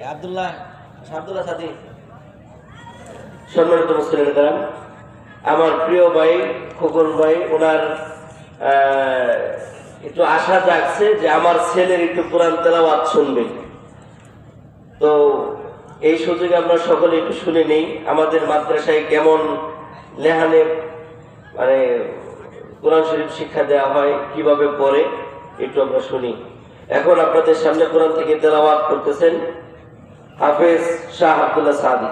আব্দুল্লাহ আব্দুল্লাহ সাদি। সম্মানিত মুসলিম, আমার প্রিয় ভাই খোকন ভাই, ওনার একটু আশা জাগছে যে আমার ছেলের একটু কোরআন তেলাওয়াত শুনবে। তো এই সুযোগে আমরা সকলে একটু শুনে নেই আমাদের মাদ্রাসায় কেমন লেহানে মানে কোরআন শরীফ শিক্ষা দেওয়া হয়, কিভাবে পড়ে একটু আমরা শুনি। এখন আপনাদের সামনে কোরআন থেকে তেলাওয়াত করতেছেন হাফেজ শাহ আব্দুল্লাহ সাদি।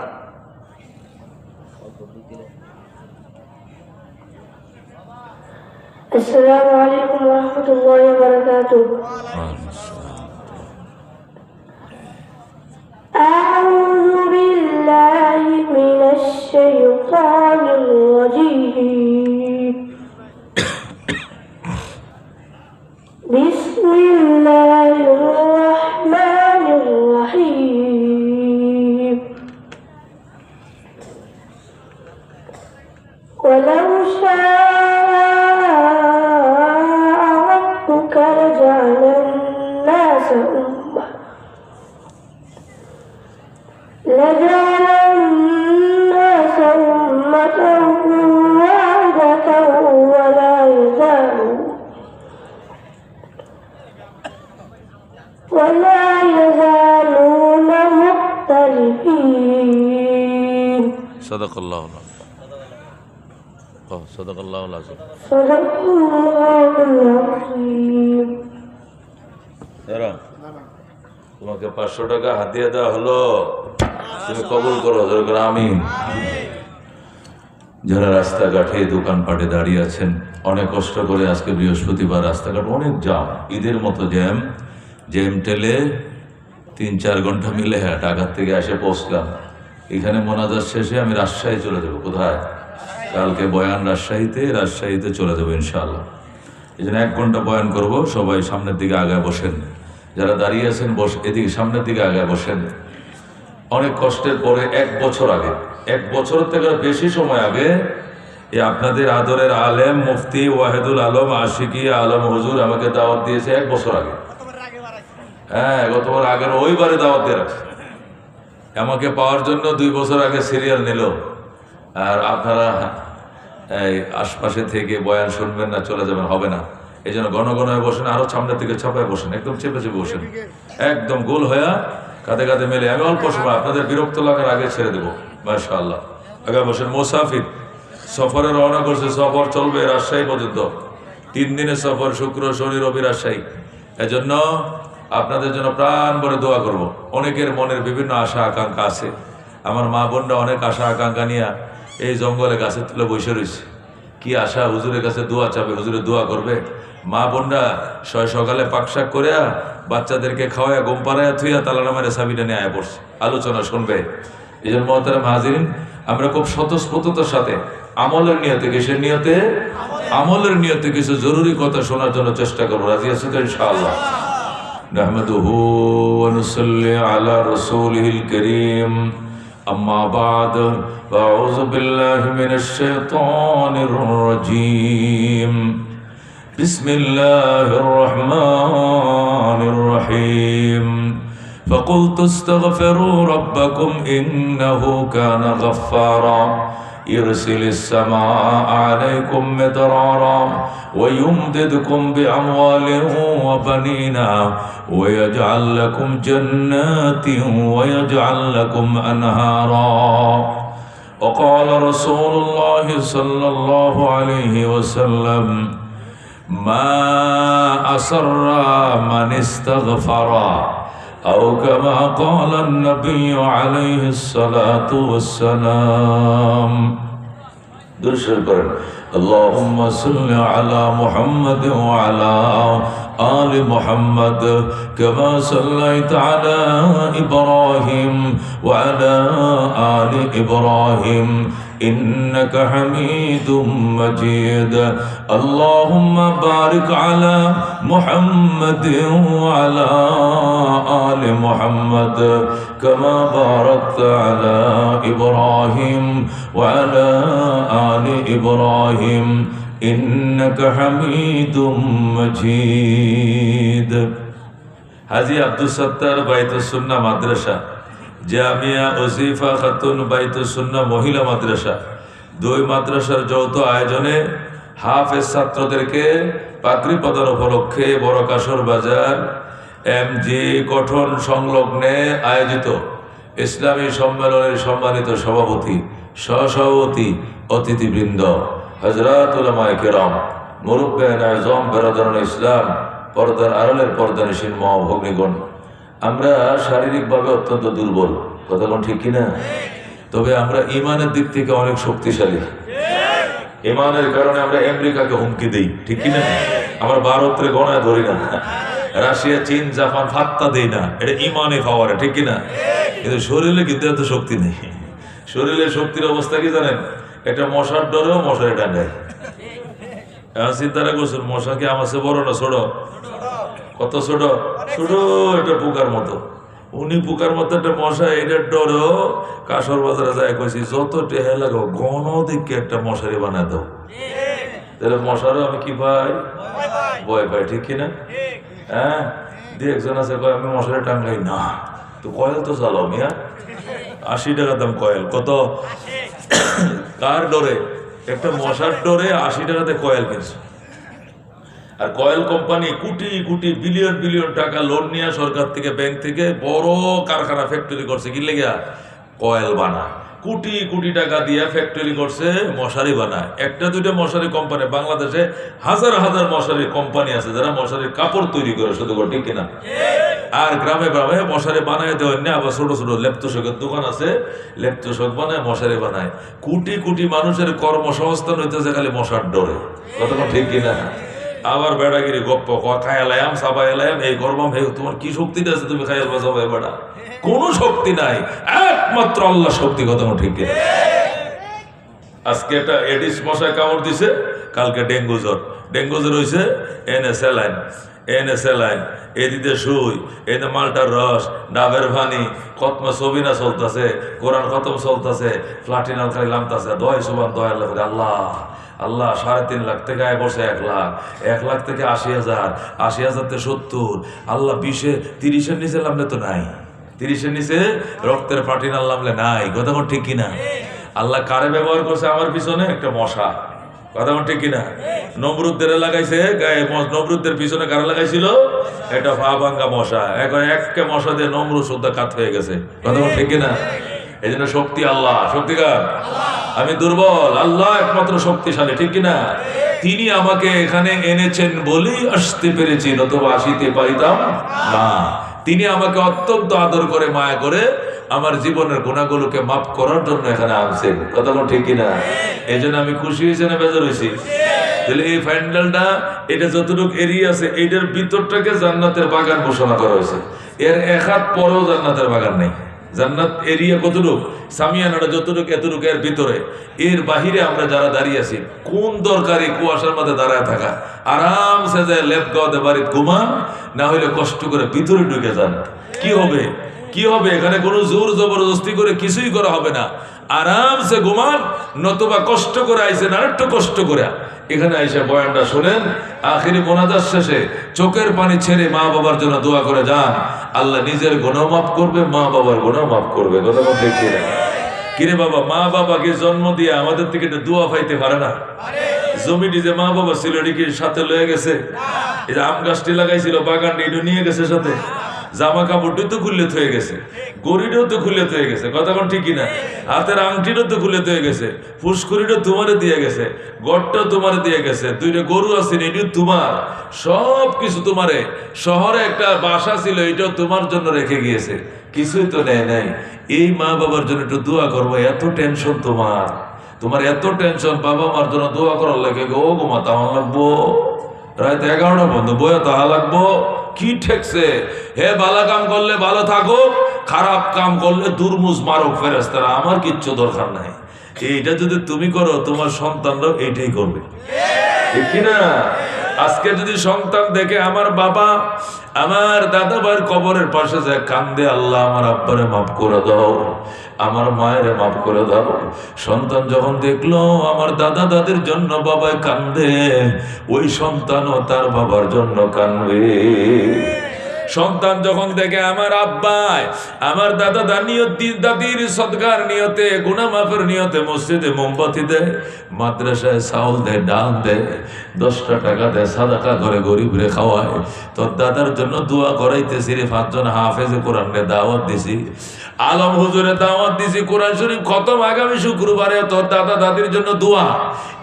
السلام عليكم ورحمة الله وبركاته. أعوذ بالله من الشيطان الرجيم. بسم الله الرحمن الرحيم. ولو شاء لجعل الناس أمة واحدة ولا يزالون مختلفين. صدق الله العظيم. صدق الله العظيم. صدق الله العظيم. তোমাকে 500 টাকা হাতিয়ে দেওয়া হলো, তুমি কবুল করো। আমিন। যারা রাস্তাঘাটে দোকানপাটে দাঁড়িয়ে আছেন, অনেক কষ্ট করে, আজকে বৃহস্পতিবার, রাস্তাঘাট অনেক জ্যাম, ঈদের মতো জ্যাম টেলে 3-4 ঘন্টা মিলে ঢাকার থেকে এসে পৌঁছলাম। এখানে মোনাজাত শেষে আমি রাজশাহী চলে যাবো। কোথায়? কালকে বয়ান রাজশাহীতে চলে যাবো ইনশাআল্লাহ। এই জন্য 1 ঘন্টা বয়ান করব। সবাই সামনের দিকে আগায় বসেন, যারা দাঁড়িয়ে আছেন এদিকে সামনের দিকে আগায় বসেন। অনেক কষ্টের পরে 1 বছর আগে, 1 বছর থেকে বেশি সময় আগে, এই আপনাদের আদরের আলেম মুফতি ওয়াহিদুল আলম আশিকি আলম হুজুর আমাকে দাওয়াত দিয়েছে 1 বছর আগে। হ্যাঁ, গতবার আগের ওইবারে দাওয়াত দিয়ে রাখছে। আমাকে পাওয়ার জন্য 2 বছর আগে সিরিয়াল নিল। আর আপনারা এই আশপাশে থেকে বয়ান শুনবেন না, চলে যাবেন, হবে না। এই জন্য ঘন হয়ে বসেন, আরো সামনের দিকে ছাপায় বসেন, একদম চেপে বসেন, একদম গোল হয়ে কাঁধে কাঁধে মেলে। আমি অল্প সময় আপনাদের বিরক্ত লাগার আগে ছেড়ে দেবো। মাশাআল্লাহ, আগে বসেন। মুসাফির সফরে রওনা করছে, সফর চলবে রাজশাহী পর্যন্ত। 3 দিনের সফর, শুক্র শনি রবি রাজশাহী। এজন্য আপনাদের জন্য প্রাণ ভরে দোয়া করব। অনেকের মনের বিভিন্ন আশা আকাঙ্ক্ষা আছে। আমার মা বোনরা অনেক আশা আকাঙ্ক্ষা নিয়ে এই জঙ্গলে গাছের তুলে বসে রয়েছে। কি আশা, হুজুরের কাছে দোয়া চাবে, হুজুরে দোয়া করবে। মা বোনরা সকালে পাকশাক করে বাচ্চাদেরকে খাওয়ায় ঘুম পাড়ায় থুইয়া তালা মারে সাবিটা নিয়ে আয়া পড়ছে, আলোচনা শুনবে। এই জন্য মহতারাম হাজিরিন, আমরা খুব স্বতঃস্ফূর্ততার সাথে আমলের নিয়তে, কিসের নিয়তে? আমলের নিয়তে কিছু জরুরি কথা শোনার জন্য চেষ্টা করবো। রাজি আছো তো ইনশাআল্লাহ? নাহমাদুহু ওয়া নুসাল্লি আলা রাসূলিহিল কারীম। أما بعد فأعوذ بالله من الشيطان الرجيم. بسم الله الرحمن الرحيم. فقلت استغفروا ربكم إنه كان غفارا يرسل السماء عليكم مدرارا ويمددكم بأموال وبنين ويجعل لكم جنات ويجعل لكم أنهارا. وقال رسول الله صلى الله عليه وسلم ما أسر من استغفر أو كما قال النبي عليه الصلاة والسلام. درشد اللهم صل على محمد وعلى آل محمد كما صليت على إبراهيم وعلى آل إبراهيم إنك حميد مجيد. اللهم بارك على محمد وعلى آل محمد كما باركت على إبراهيم وعلى آل إبراهيم إنك حميد مجيد. হাজী আব্দুল সত্তার বাইতুস সুন্নাহ মাদ্রাসা জামিয়া ওসিফা খাতুন বাইতুস সুন্নাহ মহিলা মাদ্রাসা, দুই মাদ্রাসার যৌথ আয়োজনে হাফেজ ছাত্রদেরকে পাগড়ি প্রদান উপলক্ষে বড় কাসর বাজার MG গঠন সংলগ্নে আয়োজিত ইসলামী সম্মেলনের সম্মানিত সভাপতি, সহসভাপতি, অতিথিবৃন্দ, হযরত উলামায়ে কেরাম, মুরব্বিয়ান আযম, বেরাদারান ইসলাম, পর্দার আড়ালের পর্দানিশীন মা ও ভগ্নীগণ, আমরা শারীরিকভাবে অত্যন্ত দুর্বল, কথা কোন ঠিক কিনা? তবে আমরা ইমানের দিক থেকে অনেক শক্তিশালী। ইমানের কারণে আমরা আমেরিকাকে হুমকি দিই, ঠিক কিনা? আমরা ভারতের গণায় ধরি না, রাশিয়া, চীন, জাপান ফাত্তা দেই না, এটা ইমানে পাওয়ারে, ঠিক কিনা? কিন্তু শরীরে কিন্তু এত শক্তি নেই। শরীরের শক্তির অবস্থা কি জানেন? একটা মশার ডরেও মশারি টাঙ্গায়। চিন্তা করছেন মশা কি আমার চেয়ে বড় না ছোট? কত ছোট? ছোট একটা পোকার মতো। উনি পোকার মতো একটা মশা, এটার ডরেও কাসর বাজারে যায় কইছি যত টেহা লাগাও ঘন দিকে একটা মশারি বানায় দাও। তাহলে মশারও আমি কি পাই? ভয় পাই, ঠিক কিনা? হ্যাঁ, দিয়ে একজন আছে কয় আমি মশারি টাঙ্গাই না, তো কয়েল তো চালাও মিয়া, 80 টাকা দাম কয়েল। কত? কার ডরে? একটা মশার ডরে 80 টাকাতে কয়েল কিনছে। আর coil company crore crore billion billion টাকা লোন নিয়ে সরকার থেকে, ব্যাংক থেকে বড় কারখানা ফ্যাক্টরি করছে, কি লেগা? কয়েল বানায়। কোটি কোটি টাকা দিয়ে ফ্যাক্টরি করছে, মশারি বানায়। একটা দুইটা মশারি কোম্পানি, বাংলাদেশে হাজার হাজার মশারি কোম্পানি আছে যারা মশারির কাপড় তৈরি করে, শুধু ঠিক কিনা? আর গ্রামে গ্রামে মশারি বানায় দেওয়ার না, আবার ছোট ছোট লেপ্তোশকের দোকান আছে, লেপ্তোশক বানায়, মশারি বানায়। কোটি কোটি মানুষের কর্মসংস্থান হইতেছে খালি মশার ডরে, কতক্ষণ ঠিক কিনা? আবার বেড়াগিরি গপ্প খায়ালাম সাবাইলাম, এই করবাম, হে তোমার কি শক্তি আছে তুমি খায়াল বাজাবে? বেড়া কোনো শক্তি নাই, একমাত্র আল্লাহ শক্তি, কথা ঠিক কিনা? আজকে একটা এডিস মশায় কামড় দিছে, কালকে ডেঙ্গু জ্বর। ডেঙ্গু জ্বর হয়েছে, এনে স্যালাইন, এদিকে সুই, এনে মালটার রস, ডাবের পানি, খতমা সবিনা চলতেছে, কোরআন খতম চলতেছে, প্লাটিনাল খালি লামতাছে, দয় সুবান দয় আল্লাহ, আল্লাহ আল্লাহ। 3.5 লাখ থেকে আয় করছে 1 লাখ, 1 লাখ থেকে 80,000, 80,000 থেকে 70, আল্লাহ 20, 30-এর নিচে নামলে তো নাই, 30-এর নিচে রক্তের প্লাটিনাল নামলে নাই, কথা ঠিক কিনা? আল্লাহ কারে ব্যবহার করছে আমার পিছনে? একটা মশা, কথা ঠিক কিনা? নমরুদদের লাগাইছে গায়ে, নমরুদদের পিছনে কারা লাগাইছিল? একটা পা ভাঙ্গা মশা। এখন একটা মশা দিয়ে নমরুদ শুদ্ধ কাত হয়ে গেছে, কথা ঠিক কিনা? এই জন্য শক্তি আল্লাহ, শক্তিকার। আমি দুর্বল, আল্লাহ একমাত্র শক্তিশালী, ঠিক কিনা? তিনি আমাকে এখানে এনেছেন বলেই আসতে পেরেছি, নতুবা আসিতে পারিতাম না। তিনি আমাকে অত্যন্ত আদর করে, মায়া করে আমার জীবনের গুণাগুলোকে মাফ করার জন্য এখানে আনছেন, কথা ঠিক কিনা? এই জন্য আমি খুশি হয়েছি না বেজার হয়েছি? তাহলে এই প্যান্ডেলটা, এটা যতটুকু এরিয়া আছে, এটার ভিতরটাকে জান্নাতের বাগান ঘোষণা করা হয়েছে। এর 1 হাত পরেও জান্নাতের বাগান নেই। জান্নাত এরিয়া কতটুক? সামিয়ানাটা যতটুক, এতটুক এর ভিতরে। এর বাহিরে আমরা যারা দাঁড়িয়ে আছি, কোন দরকারি কুয়াশার মধ্যে দাঁড়ায় থাকা? আরামসে যায় লেপ গাওয়াতে বাড়িতে ঘুমান, না হইলে কষ্ট করে ভিতরে ঢুকে যান। কি হবে? কি হবে? এখানে কোনো জোর জবরদস্তি করে কিছুই করা হবে না। আরামসে ঘুমান, নতুবা কষ্ট করে আইসেন, আর একটু কষ্ট করে এখানে আইসে বয়ানটা শোনেন। আখিরি মোনাজাত শেষে চোখের পানি ছেড়ে মা বাবার জন্য দোয়া করে যান, আল্লাহ নিজের গুনাহ মাফ করবে, মা বাবার গুনাহ মাফ করবে, কথা ঠিক কিনা? কিরে বাবা, মা বাবাকে জন্ম দিয়ে আমাদের থেকে দোয়া পাইতে পারে না? জমিটি যে মা বাবা ছিল, এটি কি সাথে লয়ে গেছে? এই যে আম গাছটি লাগাইছিল, বাগানটি এটা নিয়ে গেছে সাথে, জামা কাপড়টি তো খুললে হয়ে গেছে, গড়িটাও তো খুলে হয়ে গেছে, কথা কোন ঠিক কিনা? হাতের আংটিটাও তো খুলে হয়ে গেছে, ফুসকুড়িটাও তোমারে দিয়ে গেছে, গড়টাও তোমারে দিয়ে গেছে, 2টা গরু আছে এটিও তোমার, সব কিছু তোমারে। শহরে একটা বাসা ছিল, এটাও তোমার জন্য রেখে গিয়েছে, কিছুই তো নেয় নাই। এই মা বাবার জন্য একটু দোয়া করবো, এত টেনশন তোমার এত টেনশন, বাবা মার জন্য দোয়া করার লাগে। ও গোমা তাহা লাগবো, রাত 11টা বন্ধ বইয়া তাহা লাগবো, কি ঠেকছে? হে ভালো কাম করলে ভালো থাকো, খারাপ কাম করলে দুর্মুজ মারো ফেরেশতারা, আমার কিচ্ছু দরকার নাই। এইটা যদি তুমি করো, তোমার সন্তানরাও এইটাই করবে, ঠিক কিনা? আজকে যদি সন্তান দেখে আমার বাবা, আমার দাদা ভাইয়ের কবরের পাশে যায় কান্দে, আল্লাহ আমার আব্বারে মাফ করে দাও, আমার মায়ের মাফ করে দাও। সন্তান যখন দেখলো আমার দাদা দাদির জন্য বাবায় কান্দে, ওই সন্তানও তার বাবার জন্য কান্দবে। সন্তান যখন দেখে আমার আব্বাই আমার দাদা দাদির সদকার নিয়তে গুনাহ মাফের নিয়তে মসজিদে মোমবাতি দেয়, মাদ্রাসায় চাউল দেয়, ডাল দেয়, 10টা টাকা দেয়, সাদাকা করে গরিবরে খাওয়ায়, তোর দাদার জন্য দোয়া করাইতেছি রে। 5 জন হাফেজে কোরআনে দাওয়াত দিছি, আলম হুজুরে দাওয়াত দিছি, কোরআন শরীফ খতম আগামী শুক্রবারে, তোর দাদা দাদির জন্য দোয়া।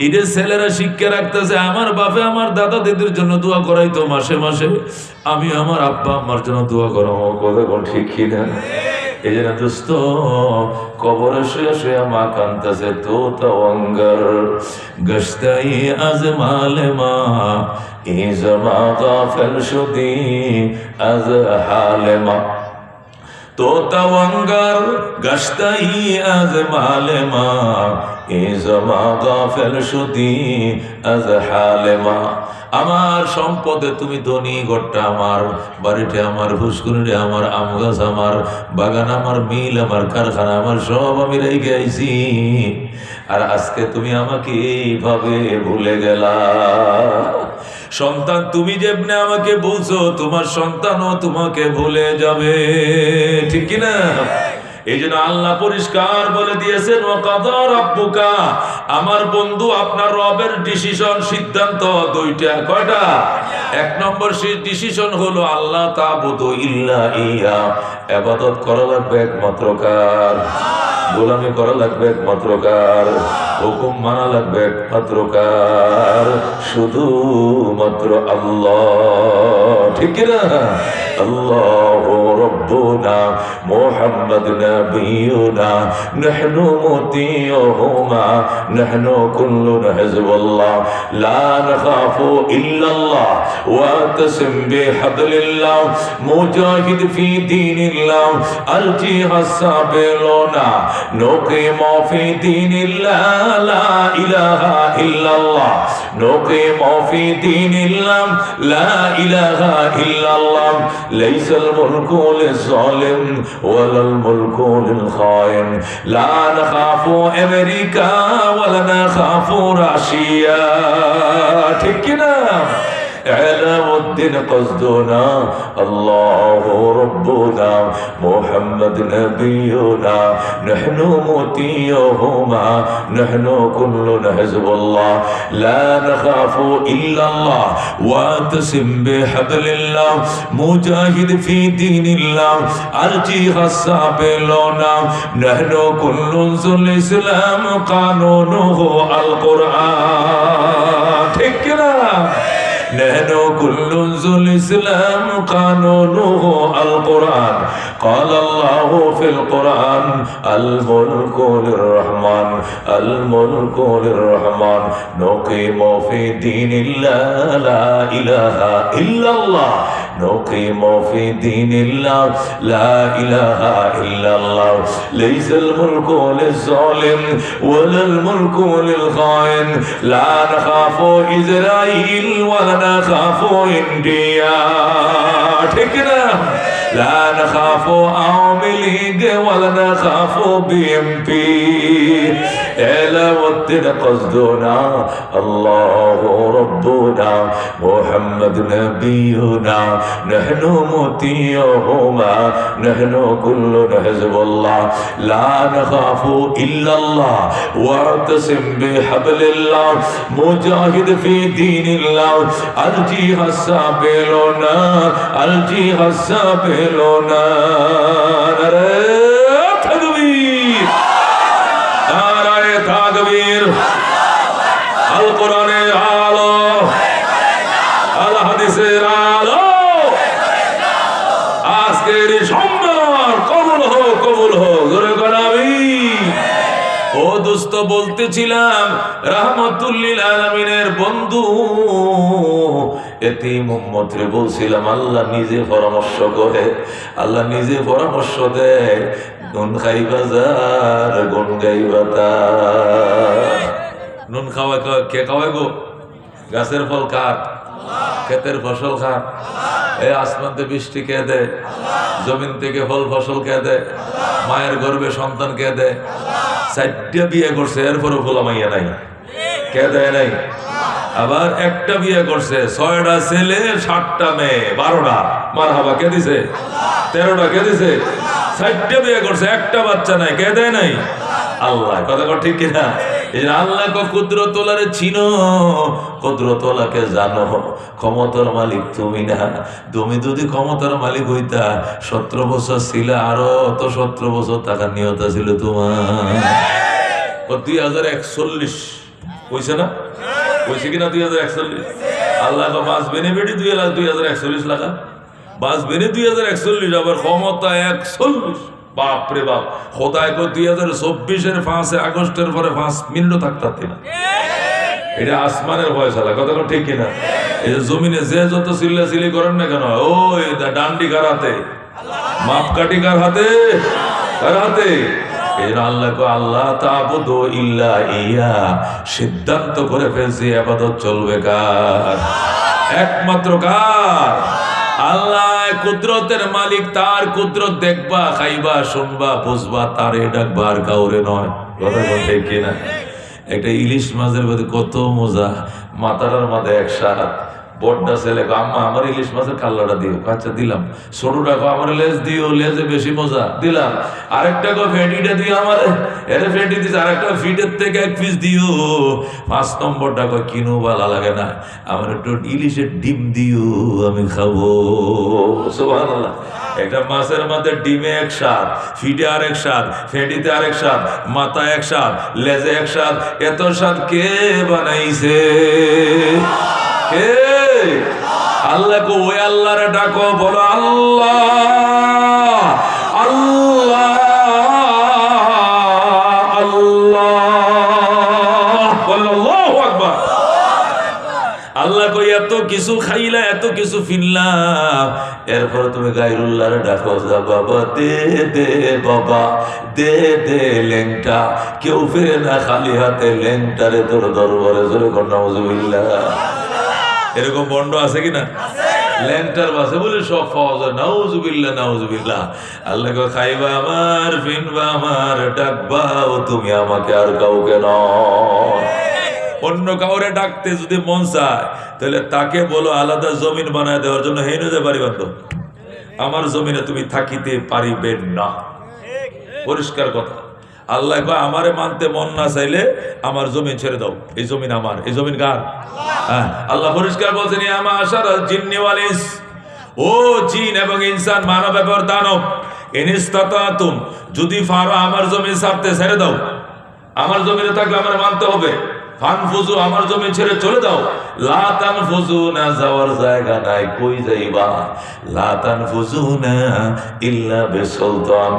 ঈদের ছেলেরা শিক্ষা রাখতেছে আমার বাপে আমার দাদা দাদির জন্য দোয়া করাইতো মাসে মাসে, আমি আমার আব্বা আম্মার জন্য দোয়া করাবো। কথা কোন ঠিক কিনা? এই জন্য দোস্ত কবরে শুয়ে শুয়ে মা কান্তাছে, তো তওয়াঙ্গার গশতাই আজ মালে মা ইজমা গাফল শুদি আজ হালে মা, তো তওয়াঙ্গার গশতাই আজ মালে মা ইজমা গাফল শুদি আজ হালে মা। আমার সম্পদে তুমি ধনী, ঘরটা আমার, বাড়িটা আমার, ফুসকুনিটা আমার, আম গাছ আমার, বাগান আমার, মিল আমার, কারখানা আমার, সব আমি রেখে আইছি, আর আজকে তুমি আমাকে এইভাবে ভুলে গেলা। সন্তান তুমি যেমনি আমাকে বলছো, তোমার সন্তানও তোমাকে ভুলে যাবে, ঠিক কিনা? এই জন্য আল্লাহ পরিষ্কার বলে দিয়েছেন, ওয়াকাদা রাব্বুকা, আমার বন্ধু আপনার রবের ডিসিশন, সিদ্ধান্ত দুইটা। কয়টা? 1 নম্বর ডিসিশন হলো আল্লাহ তা'বুদু ইল্লা ইয়া, ইবাদত করা লাগবে একমাত্র কার, গোলামি করা লাগবে একমাত্র কার, হুকুম মানা লাগবে একমাত্র কার, শুধুমাত্র আল্লাহ, ঠিক না? আল্লাহু রাব্বুনা মুহাম্মাদ নাবিয়ুনা নাহনু মুতিউহুমা নাহনু কুল্লুনা হিজবুল্লাহ লা নাখাফু ইল্লাল্লাহ ওয়া তাসিম বিহাবলিল্লাহ মুজাহিদ ফি দীনিল্লাহ আল জিহাদ সাবিলুনা নুকিমু ফি দীনিল্লাহ লা ইলাহা ইল্লাল্লাহ নুকিমু ফি দীনিল্লাহ লা ইলাহা ইল্লাল্লাহ লাইসাল মুলকু লিজ-জালিম ওয়ালাল মুলকু লিল-খাইন লা নাখাফু আমেরিকা ওয়ালা নাখাফু রাশিয়া, ঠিক কি না? আলাউদ্দিন কসদুনা আল্লাহু রাব্বুনা মুহাম্মাদ নাবিয়ুনা নাহনু মুতিউহুমা নাহনু কুল্লুনা হিজবুল্লাহ লা নাখাফু ইল্লাল্লাহ ওয়া তাসিম বিহাবলিল্লাহ মুজাহিদ ফি দীনিল্লাহ আল জিহাদ সাবিলুনা নাহনু কুল্লুল ইসলাম কানুনুহু আল কুরআন, ঠিক কি না? نحن كل ذو الإسلام قانونه القرآن قال الله في القرآن الملك للرحمن الملك للرحمن نقيم في دين الله لا إله إلا الله نقيم في دين الله لا إله إلا الله ليس الملك للظالم ولا الملك للخائن لا نخاف إسرائيل ولا نخاف إنديا، ঠিক না? لا نخاف عوامل ليج ولا نخاف BNP علاوة قصدنا الله ربنا محمد نبينا نحن مطيعهما نحن كلنا حزب الله لا نخاف إلا الله واعتصم بحبل الله مجاهد في دين الله الجهاد السابلنا الجهاد السابلنا تكبير নারায়ে তাকবীর আল কোরআনের আলো আল হাদিসের আলো আজকের সম্মান কবুল হোক জোরে করে আমিন। ও দোস্ত বলতেছিলাম রাহমাতুল লিল আলামিনের বন্ধু এতিম উম্মতরে বলছিলাম আল্লাহ নিজে পরামর্শ করে, আল্লাহ নিজে পরামর্শ দেয়, নুন খাইবা যার গুন গাইবা তার। নুন খাওয়া কে খাওয়াই গো? গাছের ফল কার? ক্ষেতের ফসল কার? এই আসমানতে বৃষ্টি কে দেয়? জমিন থেকে ফল ফসল কে দেয়? মায়ের গর্ভে সন্তান কে দেয়? 4টা বিয়ে করছে এরপরও ফোলা মাইয়া নাই, কে দেয় নাই? আবার একটা বিয়ে করছে, 6টা ছেলে 7টা মেয়ে, 12টা। মারহাবা, কে দিছে? 13টা কে দিছে? 60টা বিয়ে করছে, একটা বাচ্চা নাই, কে দেয় নাই? আল্লাহ। কথা কর ঠিক কিনা? এই আল্লাহ কুদরতওয়ালারে চিনো, কুদরতওয়ালাকে জানো। ক্ষমতার মালিক তুমি না। তুমি যদি ক্ষমতার মালিক হইতা 17 বছর ছিল, আরো তো 17 বছর টাকা নিয়ত ছিল তোমার। 2041 কইছে না? কইছে কিনা 2041? আল্লাহ বাঁচবে না বেটি 2041 লাখ বাঁচবে না 2041, আবার ক্ষমতা 41। বাপরে বাপ, খোদায় কো 2024-এর 5 আগস্টের পরে 5 মিনিটও থাকতে না। এটা আসমানের ফয়সালা। কথা ঠিক কিনা? এই যে জমিনে যে যত চিল্লাচিল্লি করেন না কেন, ওই ডান্ডি কার হাতে, মাপকাঠি কার হাতে? কার হাতে? আল্লাহ তা'বুদু ইল্লা ইয়া, সিদ্ধান্ত করে ফেলছি ইবাদত চলবে কার? একমাত্র কার? আল্লাহ কুদরতের মালিক। তার কুদরত দেখবা, খাইবা, শুনবা, বুঝবা, তারে ডাকবা, আর কাউরে নয়। কথা ঠিক কিনা? একটা ইলিশ মাছের মধ্যে কত মজা, মাথাটার মধ্যে একসাথে। বড়টা ছেলে আম্মা আমার ইলিশ মাছের কাল্লাটা দিও, আচ্ছা দিলাম। ছোটটা আমার লেজ দিও, লেজে বেশি মজা, দিলাম। আরেকটা ফেটিটা দিও আমার, এর ফেটি দিচ্ছে। আরেকটা ফিটের থেকে 1 পিস দিও। 5 নম্বরটা কিনো, ভালো লাগে না, আমার একটু ইলিশের ডিম দিও, আমি খাবো। সুবহানাল্লাহ। একটা মাছের মধ্যে ডিমে 1 স্বাদ, ফিটে আরেক স্বাদ, ফেটিতে আরেক স্বাদ, মাথা 1 স্বাদ, লেজে 1 স্বাদ। এত স্বাদ কে বানাইছে? আল্লাহকে ওই আল্লাহরে ডাকো, বলো আল্লাহ আল্লাহ আল্লাহ, বলো আল্লাহু আকবার। আল্লাহ কই এত কিছু খাইলা, এত কিছু ফিরলাম, এরপর তুমি গায়রুল্লাহরে ডাকো, যা বাবা দে দে, বাবা দে দে ল্যাংটা। কেউ ফিরে না খালি হাতে, ল্যাংটারে তোর দরবারে জোরে কর নাউজুবিল্লাহ। এরকম বন্ড আছে কিনা? ল্যাংটার বাসে বলে সব পাওয়া যায়। নাউজুবিল্লাহ নাউজুবিল্লাহ। আল্লাহ খাইবা আমার, ফিনবা আমার, ডাকবাও তুমি আমাকে, আর কাউকে নয়। অন্য কাউরে ডাকতে যদি মন চায়, তাহলে তাকে বলো আলাদা জমিন বানায় দেওয়ার জন্য, হেন যে বাড়ি বান্ধব, আমার জমিনে তুমি থাকিতে পারিবে না। পরিষ্কার কথা। আল্লাহ আমারে মানতে মন না চাইলে আমার জমিন ছেড়ে দাও। এই জমিন আমার, এই জমিন কার? আল্লাহ পরিষ্কার বলছেন, আমা আশারাল জিন্নি ওয়াল ইনস, ও জিন এবং ইনসান, মানব এবং দানব, ইনিস্তাতাতুম, যদি পারো আমার জমিন ছাড়তে, ছেড়ে দাও। আমার জমিনে থাকলে আমার মানতে হবে। ফানফুজু, আমার জমি ছেড়ে চলে দাও। লা তানফুজুনা, যাওয়ার জায়গা নাই, কই যাইবা? লা তানফুজুনা ইল্লা বিসুলতান,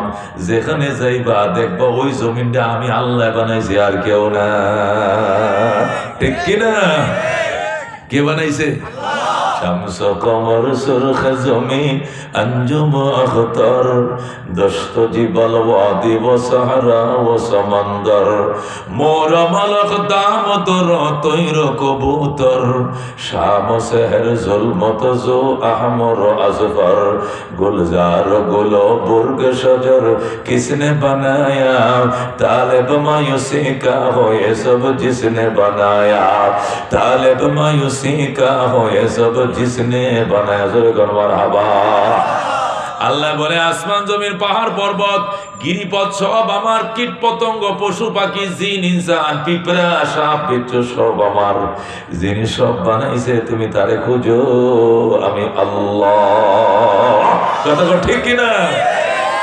যেখানে যাইবা দেখবা ওই জমিনটা আমি আল্লাহ বানাইছি, আর কেউ না। ঠিক কিনা? কে বানাইছে? শামস কমর সুরখ জমি अंजुम अख्तर, दश्त जिबल वादी व सहरा व समंदर, मोर मलक दाम दर तैर कबूतर, शाम सहर जुल्मत जो अहमर अजफर, गुलजार गुलो बुर्ग शजर किसने बनाया, तालिब मायूसी का हो ये सब जिसने बनाया, तालिब मायूसी का हो ये सब जिसने बनाया। मरहबा। আল্লাহ বলে আসমান জমির পাহাড় পর্বত গিরিপথ সব আমার, কীট পতঙ্গ পশু পাখি জিন ইনসান পিঁপড়া সাপ বিচ্ছু সব আমার। যিনি সব বানাইছে তুমি তারে খুঁজো, আমি আল্লাহ। কথা ঠিক কিনা?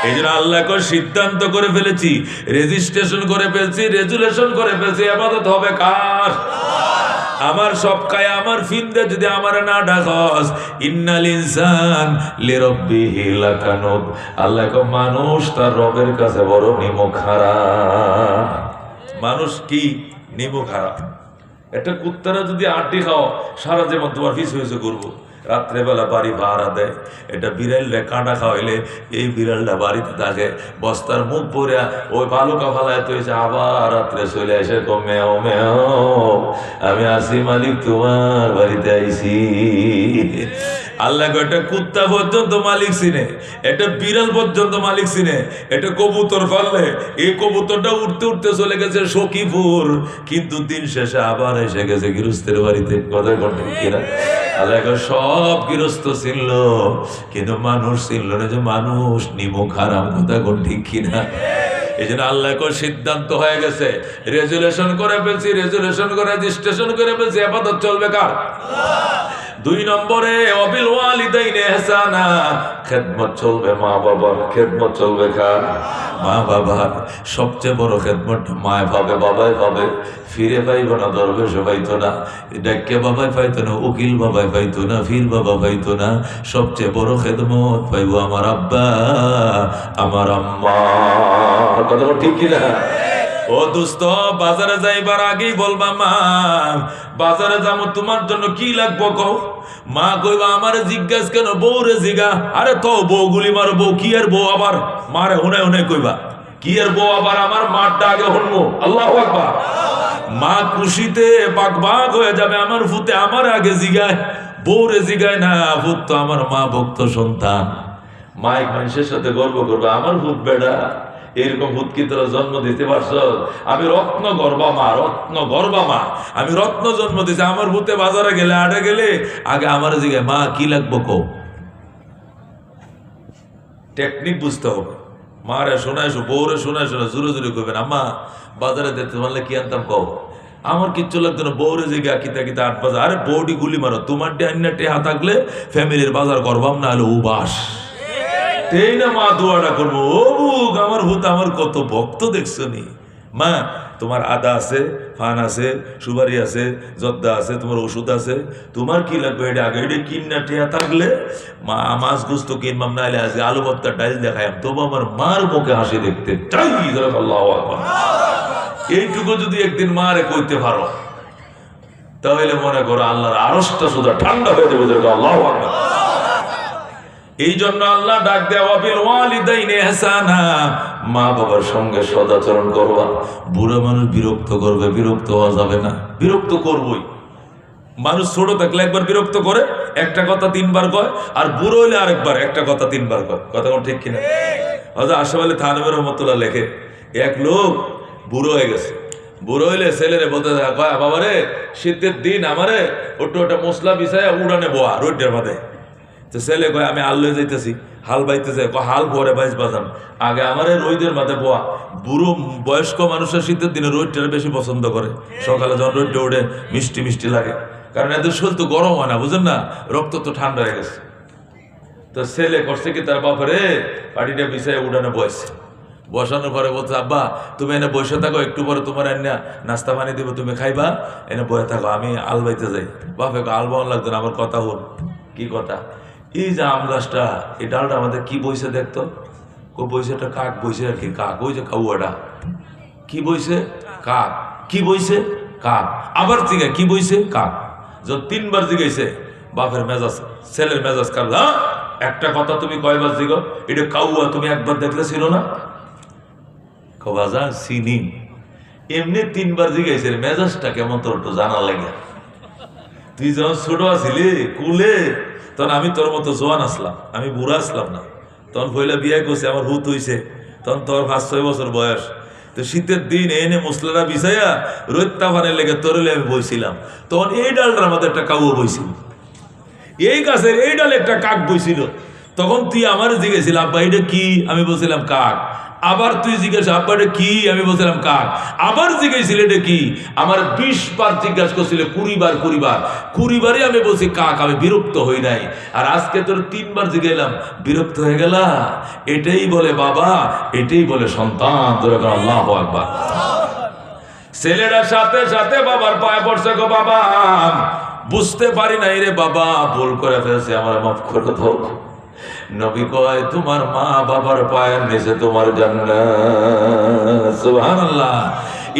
এই জন্য আল্লাহকে সিদ্ধান্ত করে ফেলেছি, রেজিস্ট্রেশন করে ফেলছি, রেজুলেশন করে ফেলছি, ইবাদত হবে কার? আমার সব খায় আমার ফিন্দে যদি আমার না ডাকস, ইন্নাল ইনসান লিরাব্বিহি লাকানুদ। আল্লাহ কো মানুষ তার রবের কাছে বড় নিমুখ হারাম। মানুষ কি নিমুখ হারাম? একটা কুত্তারা যদি আড্ডি খাও সারা জীবন তোমার পিছু পিছু ঘুরবো, রাত্রেবেলা বাড়ি ভাড়া দেয়। এটা বিড়ালটা কাঁটা খাওয়াইলে এই বিড়ালটা বাড়িতে থাকে, বস্তার মুখ পরে ওই বালুকা ফালায় তো আবার রাত্রে চলে আসে, মেও মেও আমি আসি মালিক তোমার বাড়িতে আইছি। আল্লাহ এটা কুত্তা পর্যন্ত মালিক চিনে, এটা বিড়াল পর্যন্ত মালিক চিনে, এটা কবুতর ফেললে এই কবুতরটা উঠতে উঠতে চলে গেছে সখীপুর, কিন্তু দিন শেষে আবার এসে গেছে গৃহস্থের বাড়িতে। কথা করতে কিনা? আল্লাহ সব গৃহস্থ ছিল, কিন্তু মানুষ ছিল না, যে মানুষ নিমুখ হারাম। কথা কোন ঠিক কিনা? এই জন্য আল্লাহ সিদ্ধান্ত হয়ে গেছে, রেজুলেশন করে ফেলছি, রেজুলেশন করে রেজিস্ট্রেশন করে ফেলছি, আপাতত চলবে কার? 2 নম্বরে ওয়াবিল ওয়ালিদাইনি ইহসানা, খেদমত চলবে মা বাবার। খেদমত চলবে কার? মা বাবার। সবচেয়ে বড় খেদমত মায় পাবে, বাবাই পাবে। ফিরে পাইব না, দরবেশ পাইতো না, ডাক্কে বাবাই পাইতো না, উকিল বাবাই পাইতো না, ফির বাবা পাইতো না। সবচেয়ে বড় খেদমত পাইব আমার আব্বা, আমার আম্মা। কথা ঠিক কিনা? ও দোস্ত, বাজারে যাইবার আগেই বলবা মা বাজারে যাবো, তোমার জন্য কি লাগবো কও। মা কইবা আমারে জিজ্ঞাসা কেন, বউরে জিগা। আরে তো বউ গুলি মার, বউ কি আর বউ আবার মারে হুনে হুনে কইবা, কি আর বউ আবার আমার মারটা আগে শুনবো। আল্লাহু আকবার। মা খুশিতে বাগবাগ হয়ে যাবে, আমার ফুতে আমার আগে জিগায়, বউরে জিগায় না। ভূত তো আমার মা ভক্ত সন্তান, মাইক মানুষের সাথে গর্ব করবে, আমার ভূত বেড়া। এরকম ভূত কি তোরা জন্ম দিতে পারছ? আমি রত্ন গর্বা মা, রত্ন গর্বা মা, আমি রত্ন জন্ম দিছি। আমার ভূতে বাজারে গেলে আড়ে গেলে আগে আমার জিগায় মা কি লাগবো কো। টেকনিক বুঝতে হবে। মারে শোনাইছো, বউরে শোনাইছো না, জোরে জোরে কইবেন আম্মা বাজারে দেখতে পারলে কি আনতাম কও। আমার কিচ্ছু লাগতো না, বউরে জিগা কিতা কিতা 8 বাজার। আরে বউটি গুলি মারো, তোমার টেহা থাকলে ফ্যামিলির বাজার করবাম, না হলে উবাস। এই না মা দোয়াটা করবো, ও বুক আমার ভূত আমার কত ভক্ত দেখছো নি। মা তোমার আদা আছে, ফান আছে, সুপারি আছে, জর্দা আছে, তোমার ওষুধ আছে, তোমার কি লাগবে এটা আগে এটা কিনা টেয়া থাকলে মা মাছ গুস্ত কিনবাম, না হলে আজকে আলু ভর্তা ডাইল দেখাইম, তবু আমার মার মুখে হাসি দেখতে চাই। আল্লাহু আকবার। এইটুকু যদি একদিন মারে কইতে পারো, তাহলে মনে করো আল্লাহর আরশটা সুদা ঠান্ডা হয়ে যাবে। আল্লাহু আকবার। এই জন্য আল্লাহ ডাক দেওয়া বিল ওয়ালিদাইনি ইহসানা, মা বাবার সঙ্গে সদাচরণ করবা। বুড়া মানুষ বিরক্ত করবে, বিরক্ত হওয়া যাবে না। বিরক্ত করবই, মানুষ ছোট থাকলে একবার বিরক্ত করে, একটা কথা 3 বার কয়, আর বুড়ো হইলে আরেকবার একটা কথা 3 বার কয়। কথা কোন ঠিক কিনা? হযরত আশরাফ আলী থানভী রাহমাতুল্লাহ লেখে, এক লোক বুড়ো হয়ে গেছে, বুড়ো হইলে ছেলেরে বলতে কয় বাবারে শীতের দিন আমারে ওটা ওটা মশলা বিছায় উড়ানে বোয়া রোডের মাথায়। তো ছেলে কয় আমি আল্লে যাইতেছি, হাল বাইতেছে। হাল পরে বাইশ বাজান, আগে আমার রোদের মাথায় বোয়া। বুড়ো বয়স্ক মানুষের শীতের দিনে রোদটা বেশি পছন্দ করে, সকালে যখন রোদটা ওঠে মিষ্টি মিষ্টি লাগে, কারণ এদের শরীর তো গরম হয় না, বুঝেন না, রক্ত তো ঠান্ডা হয়ে গেছে। তো ছেলে করছে কি, তার বাপরে পাটিটা বিছায় উড়ানে বসে। বসানোর পরে বলছে আব্বা তুমি এনে বসে থাকো, একটু পরে তোমার এনে নাস্তা পানি দিব, তুমি খাইবা, এনে বসে থাকো, আমি আল বাইতে যাই। বাপে আল বাউন লাগতো না, আমার কথা হল। কি কথা? এই যে আম গাছটা, এই ডালটা আমাদের কি বইছে দেখতো, বইছে একটা কাক বইছে আর কি, কাক ওই যে কাউয়াটা কি বইছে, কাক কি বইছে, কাক। আবার জিগায় কি বইছে, কাক। যখন 3 বার জিগাইছে, বাপের মেজাজ, ছেলের মেজাজ কাল। একটা কথা তুমি কয়বার জিগো, এটা কাউয়া তুমি একবার দেখলে ছিল না? কবাজা চিনি। এমনি 3 বার জিগাইছে, মেজাজটা কেমন তোর একটু জানা লাগে। তুই যখন ছোট আছিলি কুলে, তখন আমি তোর মতো জোয়ান আসলাম, আমি বুড়া আসলাম না। তখন পয়লা বিয়ে করছে, আমার হুত হইছে, তখন তোর 5-6 বছর বয়স। তো শীতের দিন এনে মশলাটা বিছাইয়া রোদটা ফানের লেগে তরলে আমি বইছিলাম। তখন এই ডালটার মধ্যে একটা কাউয়া বইছিল, এই গাছের এই ডালে একটা কাক বইছিল। তখন তুই আমার জিজ্ঞেছিল আব্বা এটা কি, আমি বলছিলাম কাক। আবার তুই জিজ্ঞেস আব্বা এটা কি, আমি বলছিলাম কাক। আবার জিজ্ঞেছিল এটা কি, আমার 20 বার জিজ্ঞাসা করছিল, 20 বার 20 বারই আমি বলছি কাক। আমি বিরক্ত হই নাই। আর আজকে তোর 3 বার জিজ্ঞেলাম, বিরক্ত হয়ে গেলা? এটাই বলে বাবা, এটাই বলে সন্তান। তোরা আল্লাহু আকবার। ছেলেরা সাথে সাথে বাবার পায়ে পড়ছে, গো বাবা বুঝতে পারি নাই রে বাবা, ভুল করে ফেলছে, আমার মাফ করে দাও। নবী কয় তোমার মা বাবার পায়ের নিচে তোমার জান্নাত। সুবহানাল্লাহ।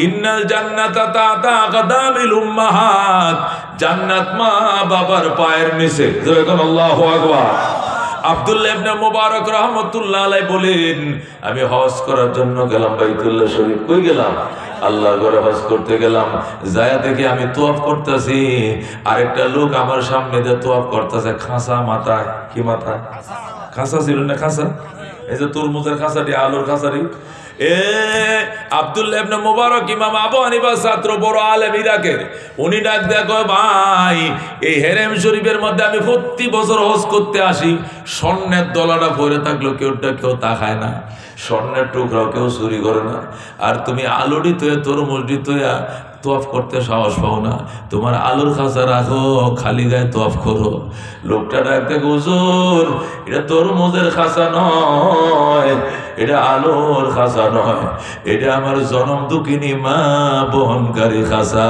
ইন্নাল জান্নাতা তাতা আকদামিল উম্মাহাত, জান্নাত মা বাবার পায়ের নিচে। যেরকম আল্লাহু আকবার। আব্দুল্লাহ ইবনে মুবারক রাহমাতুল্লাহ আলাইহি বলেন, আমি হজ করার জন্য গেলাম বাইতুল্লাহ শরীফ। কই গেলাম? আল্লাহর ঘরে হজ করতে গেলাম, যায়া দেখি আমি তোয়াফ করতেছি, আরেকটা লোক আমার সামনে দিয়ে তোয়াফ করতেছে খাঁচা মাথায়। কি মাথায়? খাঁচা ছিল না? খাঁচা, এই যে তরমুজের খাঁচাটি, আলুর খাঁচাটি। আব্দুল্লাহ ইবনে মুবারক, ইমাম আবু হানিফার ছাত্র, বড় আলেম ইরাকের, উনি ডাক দেখো, ভাই এই হেরেম শরীফের মধ্যে আমি প্রতি বছর হজ করতে আসি, স্বর্ণের দলাটা ভরে থাকলো কেউ তাকায় না, স্বর্ণের টুকরাও কেউ চুরি করে না, আর তুমি আলুটি তো তরমুজটি তো তোয়াফ করতে সাহস পাও না, তোমার আলুর খাঁচা রাখো, খালি গায়ে তোয়াফ করো। লোকটা ডাকতে, হুজুর এটা তরমুজের খাঁচা নয়, এটা আলুর খাঁচা নয়, এটা আমার জনম দুঃখিনী মা বহনকারী খাঁচা।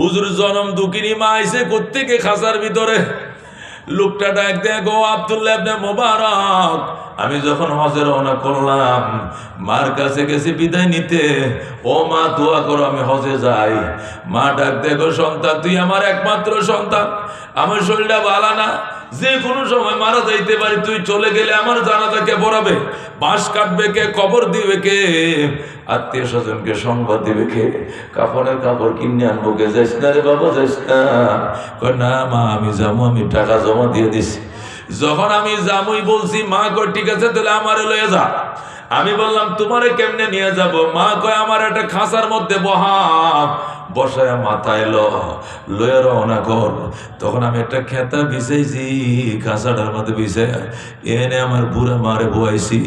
হুজুর জনম দুঃখিনী মা আইছে কোত্থেকে খাঁচার ভিতরে? লোকটা ডাক দেখো, আব্দুল্লাহ ইবনে মুবারক, আমি যখন হজে রওনা করলাম, মার কাছে গেছি বিদায় নিতে, ও মা দোয়া করো আমি হজে যাই। মা ডাক দেখো, সন্তান তুই আমার একমাত্র সন্তান, আমার শরীরটা ভালো না, যে কোনো সময় মারা যাইতে পারি, তুই চলে গেলে আমার জানাজা কে পড়াবে, বাঁশ কাটবে কে, কবর দিবে কে, আত্মীয় স্বজনকে সংবাদ দিবে কে, কাপড়ের কাপড় কিনে আনবো কে, যাইস না রে বাবা যাইস না। কয় না মা আমি যাবো, আমি টাকা জমা দিয়ে দিছি। যখন আমি যাবই বলছি, মা কয় ঠিক আছে তাহলে আমারে লয়ে যা। আমি বললাম তোমারে কেমনে নিয়ে যাব? মা কয় আমার একটা খাঁচার মধ্যে বসায় মাথায় লয়ে রওনা কর। তখন আমি একটা খেতা বিছাইছি, খাঁচাটার মধ্যে বিছাই এনে আমার বুড়া মারে বয়াইছি,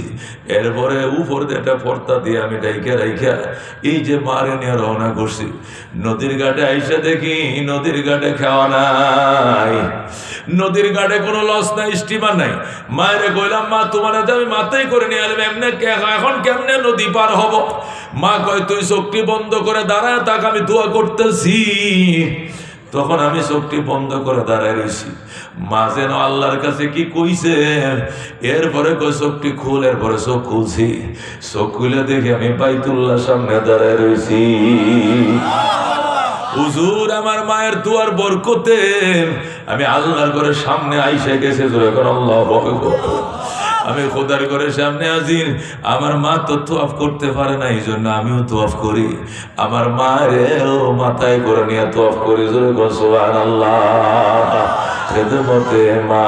এরপরে উপর দিয়ে একটা পর্দা দিয়ে আমি রাইখা এই যে মারে নিয়ে রওনা করছি। নদীর ঘাটে আইসা দেখি নদীর ঘাটে খাওয়া নাই, নদীর ঘাটে কোনো লস নাই, স্টিমার নাই। মায়েরে কইলাম, মা তোমার আমি মাথায় করে নিয়ে আলাম, এমনি এখন কেমনে নদী পার হব? মা কয় তুই চোখটি বন্ধ করে দাঁড়ায় তাকে আমি দোয়া করতেছি। তখন আমি চোখটি বন্ধ করে দাঁড়ায় রয়েছি, মা যেন আল্লাহর কাছে কি কইছে, এরপরে কই চোখটি খুল, এরপরে চোখ খুলছি, চোখ খুলে দেখি আমি বাইতুল্লাহ সামনে দাঁড়ায় রয়েছি। হুজুর আমার মায়ের দুয়ার বরকতে আমি আল্লাহর ঘরের সামনে আইসা গেছে। এখন আল্লাহু আকবার, আমি খোদার ঘরের সামনে হাজির। আমার মা তো তোয়াফ করতে পারে না, এই জন্য আমিও তোয়াফ করি, আমার মায়েরও মাথায় করে নিয়ে তোয়াফ করি। সুবহানাল্লাহ। খেদমতে মা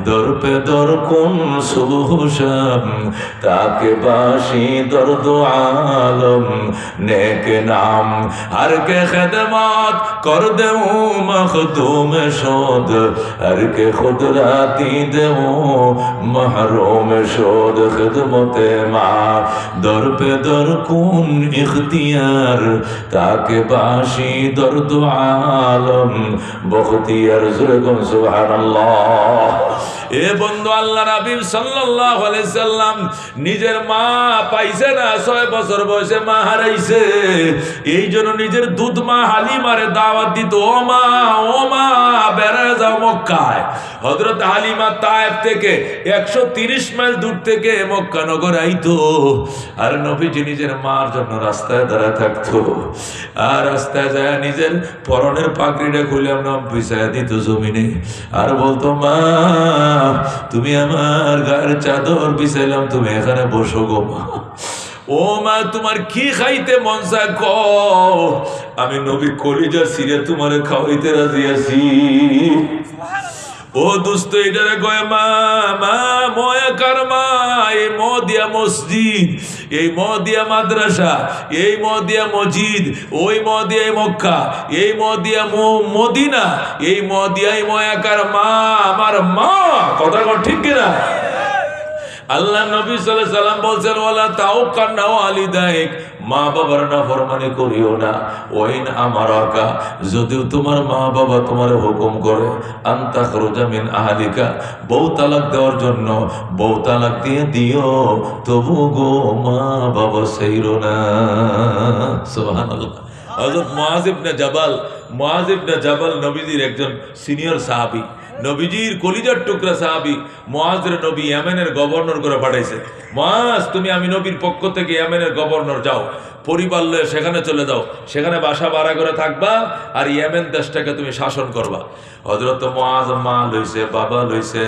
দর পে দর কোন সুবহ শাম, তাকে বাসি দর্দ আলম নেক নাম, হর কে খেদমত কর দেউ মখদুম শোদ, হর কে খুদ রাতি দেউ মহরুম শোদ। খেদমতে মা দর পে দর কোন ইখতিয়ার, তাকে বাসি দর্দ আলম বখতিয়ার। সুবহানাল্লাহ। এ বন্ধু, আল্লাহ নবী সাল্লাল্লাহু আলাইহি সাল্লাম নিজের মা পাইছে না, 6 বছর বয়সে মা হারাইছে, এই জন্য নিজের দুধ মা হালিমারে দাওয়াত দিত, ও মা বেড়ায় যাও মক্কায়। হযরত হালিমা তায়েফ থেকে 130 মাইল দূর থেকে মক্কা নগর আইতো, আর নবীজি নিজের মার জন্য রাস্তায় দাঁড়ায় থাকতো, আর রাস্তায় যায় নিজের পরনের পাগড়িটা খুলে আমরা বিছায়া দিত জমিনে, আর বলতো, মা তুমি আমার গায়ের চাদর বিছাইলাম, তুমি এখানে বসো গো মা। ও মা তোমার কি খাইতে মন চায় কও, আমি নবী কলিজা সিরে তোমারে খাওয়াইতে রাজি আছি। ও দোস্ত এটারে কয় মা ময়া কারমা, এই মদিয়া মসজিদ, এই মদিয়া মাদ্রাসা, এই মদিয়া মসজিদ, ওই মদিয়া মক্কা, এই মদিয়া মদিনা, এই মদিয়াই ময়াকার মা আমার মা। কথা কর ঠিক কিনা? আল্লাহ নবী সাল্লাল্লাহু আলাইহি সাল্লাম বলছেন, ওয়ালা তাওকান্না ওয়ালিদাইক, মা বাবার নাফরমানি করিও না। ওয়াইন আমারাকা, যদিও তোমার মা বাবা তোমার হুকুম করে, আনতা খরুজা মিন আহলিকা, বউ তালাক দেওয়ার জন্য, বউ তালাক দিয়ে দিও, তবু গো মা বাবা সেইরো না। সুবহানাল্লাহ। হযরত মুআয ইবনে জাবাল নবীজির একজন সিনিয়র সাহাবী, নবীজির কলিজার টুকরা সাহাবী মুআজের নবী ইয়েমেনের গভর্নর করে পাঠাইছে, মুআজ তুমি আমি নবীর পক্ষ থেকে ইয়েমেনের গভর্নর যাও, পরিবার লয়ে সেখানে চলে যাও, সেখানে বাসা ভাড়া করে থাকবা আর ইয়েমেন দেশটাকে তুমি শাসন করবা। হযরত মুআজ মা লইছে, বাবা লইছে,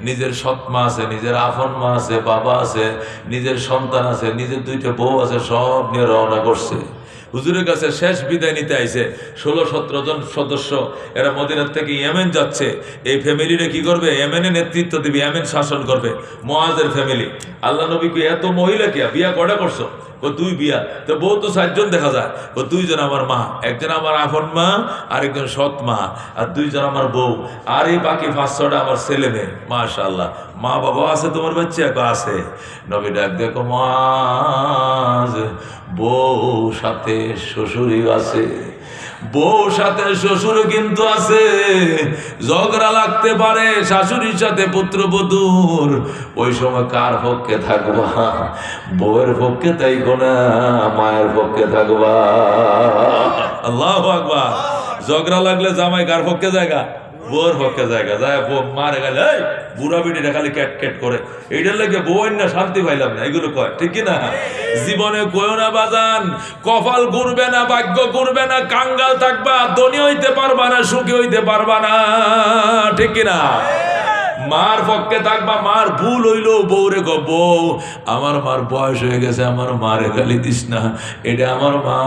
নিজের সৎ মা আছে, নিজের আপন মা আছে, বাবা আছে, নিজের সন্তান আছে, নিজের দুইটা বউ আছে, সব নিয়ে রওনা করছে। হুজুরের কাছে শেষ বিদায় নিতে আইছে। 16-17 জন সদস্য এরা মদিনার থেকে ইয়েমেন যাচ্ছে। এই ফ্যামিলিরে কি করবে? ইয়েমেনে নেতৃত্ব দিবে, ইয়েমেন শাসন করবে। মুআজের ফ্যামিলি। আল্লাহ নবী কি এত মহিলা কি বিয়া কয়টা করছো? ও 2 বিয়া। তো বউ তো 4 জন দেখা যায়। ও 2 জন আমার মা, একজন আমার আপন মা, আরেকজন সৎ মা, আর 2 জন আমার বউ, আর এই বাকি 5-6টা আমার ছেলে মেয়ে। মাশাআল্লাহ। মা বাবা আছে তোমার বাচ্চা? আছে। নবী ডাক দেখো মুআজ, বউ সাথে শ্বশুরই আছে, বউ সাথে শ্বশুর কিন্তু আছে। ঝগড়া লাগতে পারে শাশুড়ির সাথে পুত্রবধূর, ওই সময় কার পক্ষে থাকবা? বউয়ের পক্ষে থাকবো না, মায়ের পক্ষে থাকবা। আল্লাহু আকবার। ঝগড়া লাগলে জামাই কার পক্ষে জায়গা? বউর পক্ষে জায়গা যায়। বউ মারে গেলে এই বুড়া বিটিটা খালি ক্যাট ক্যাট করে, এইটার লাগে বউ না শান্তি পাইলাম না, এগুলো কয় ঠিক কিনা? জীবনে কয়ও না বাজান, কপাল ঘুরবে না, ভাগ্য ঘুরবে না, কাঙ্গাল থাকবা, ধনী হইতে পারবা না, সুখী হইতে পারবা না, ঠিক কিনা? মার পক্ষে থাকবা। মার ভুল হইলো বউরে গো, বউ আমার মার বয়স হয়ে গেছে, আমার মারে গালি দিস না, এটা আমার মা,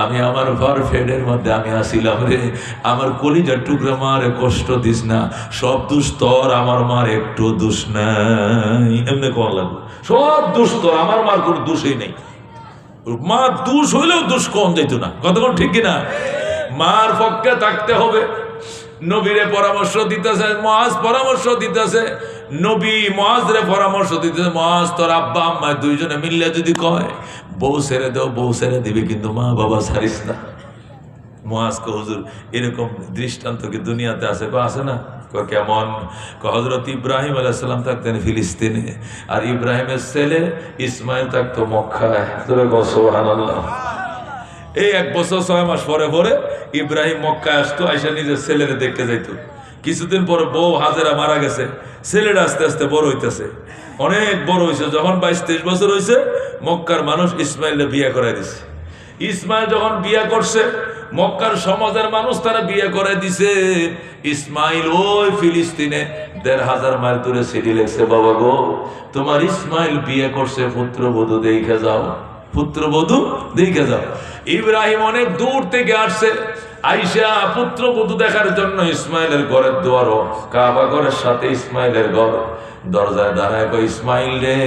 আমি আমার ঘর ফেডের মধ্যে আমি আসিলাম রে, আমার কলিজার টুকরা মারে কষ্ট দিস না, সব দোষ তোর, আমার মার একটু দোষ নাই। এমনি কম লাগবে, সব দোষ তোর, আমার মার কোনো দোষই নেই। মা দোষ হইলেও দোষ কম যেত না, কতক্ষণ ঠিক কিনা? মার পক্ষে থাকতে হবে। নবীরে পরামর্শ দিতেছে, মুআজ পরামর্শ দিতেছে, নবী মুআজরে পরামর্শ দিতেছে, মুআজ তোর আব্বা আম্মা 2 জনে মিললে যদি কয় বউ ছেড়ে দাও, বউ ছেড়ে দিবে, কিন্তু মা বাবা ছাড়িস না। মুআজ কয় হুজুর এরকম দৃষ্টান্ত কি দুনিয়াতে আছে? কয় আছে না। কয় কেমন? কয় হযরত ইব্রাহিম আলাইহিস সালাম থাকতেন ফিলিস্তিনে, আর ইব্রাহিমের ছেলে ইসমাইল থাকতো মক্কায়। তোরে কয় সুবহানাল্লাহ। এই 1 বছর 6 মাস পরে পরে ইব্রাহিম মক্কায় আসতো, আইসা নিজের ছেলেরে দেখতে যাইতো। কিছুদিন পরে বউ হাজেরা মারা গেছে, ছেলেটা আস্তে আস্তে বড় হইতেছে, অনেক বড় হয়েছে। যখন 22-23 বছর হয়েছে, মক্কার মানুষ ইসমাইলকে বিয়ে করাই দিছে। ইসমাইল যখন বিয়ে করছে, মক্কার সমাজের মানুষ তারা বিয়ে করাই দিছে। ইসমাইল ওই ফিলিস্তিনে 1500 মাইল দূরে চিঠি লিখছে, বাবা গো তোমার ইসমাইল বিয়ে করছে, পুত্রবধূ দেখে যাও, পুত্রবধূ দেখে যাও। ইব্রাহিম অনেক দূর থেকে আসছে, আইসা পুত্রবধূ দেখার জন্য ইসমাইলের ঘরের দুয়ারও, কাবা ঘরের সাথে ইসমাইলের ঘর, দরজায় দাঁড়ায় কয় ইসমাইল রে,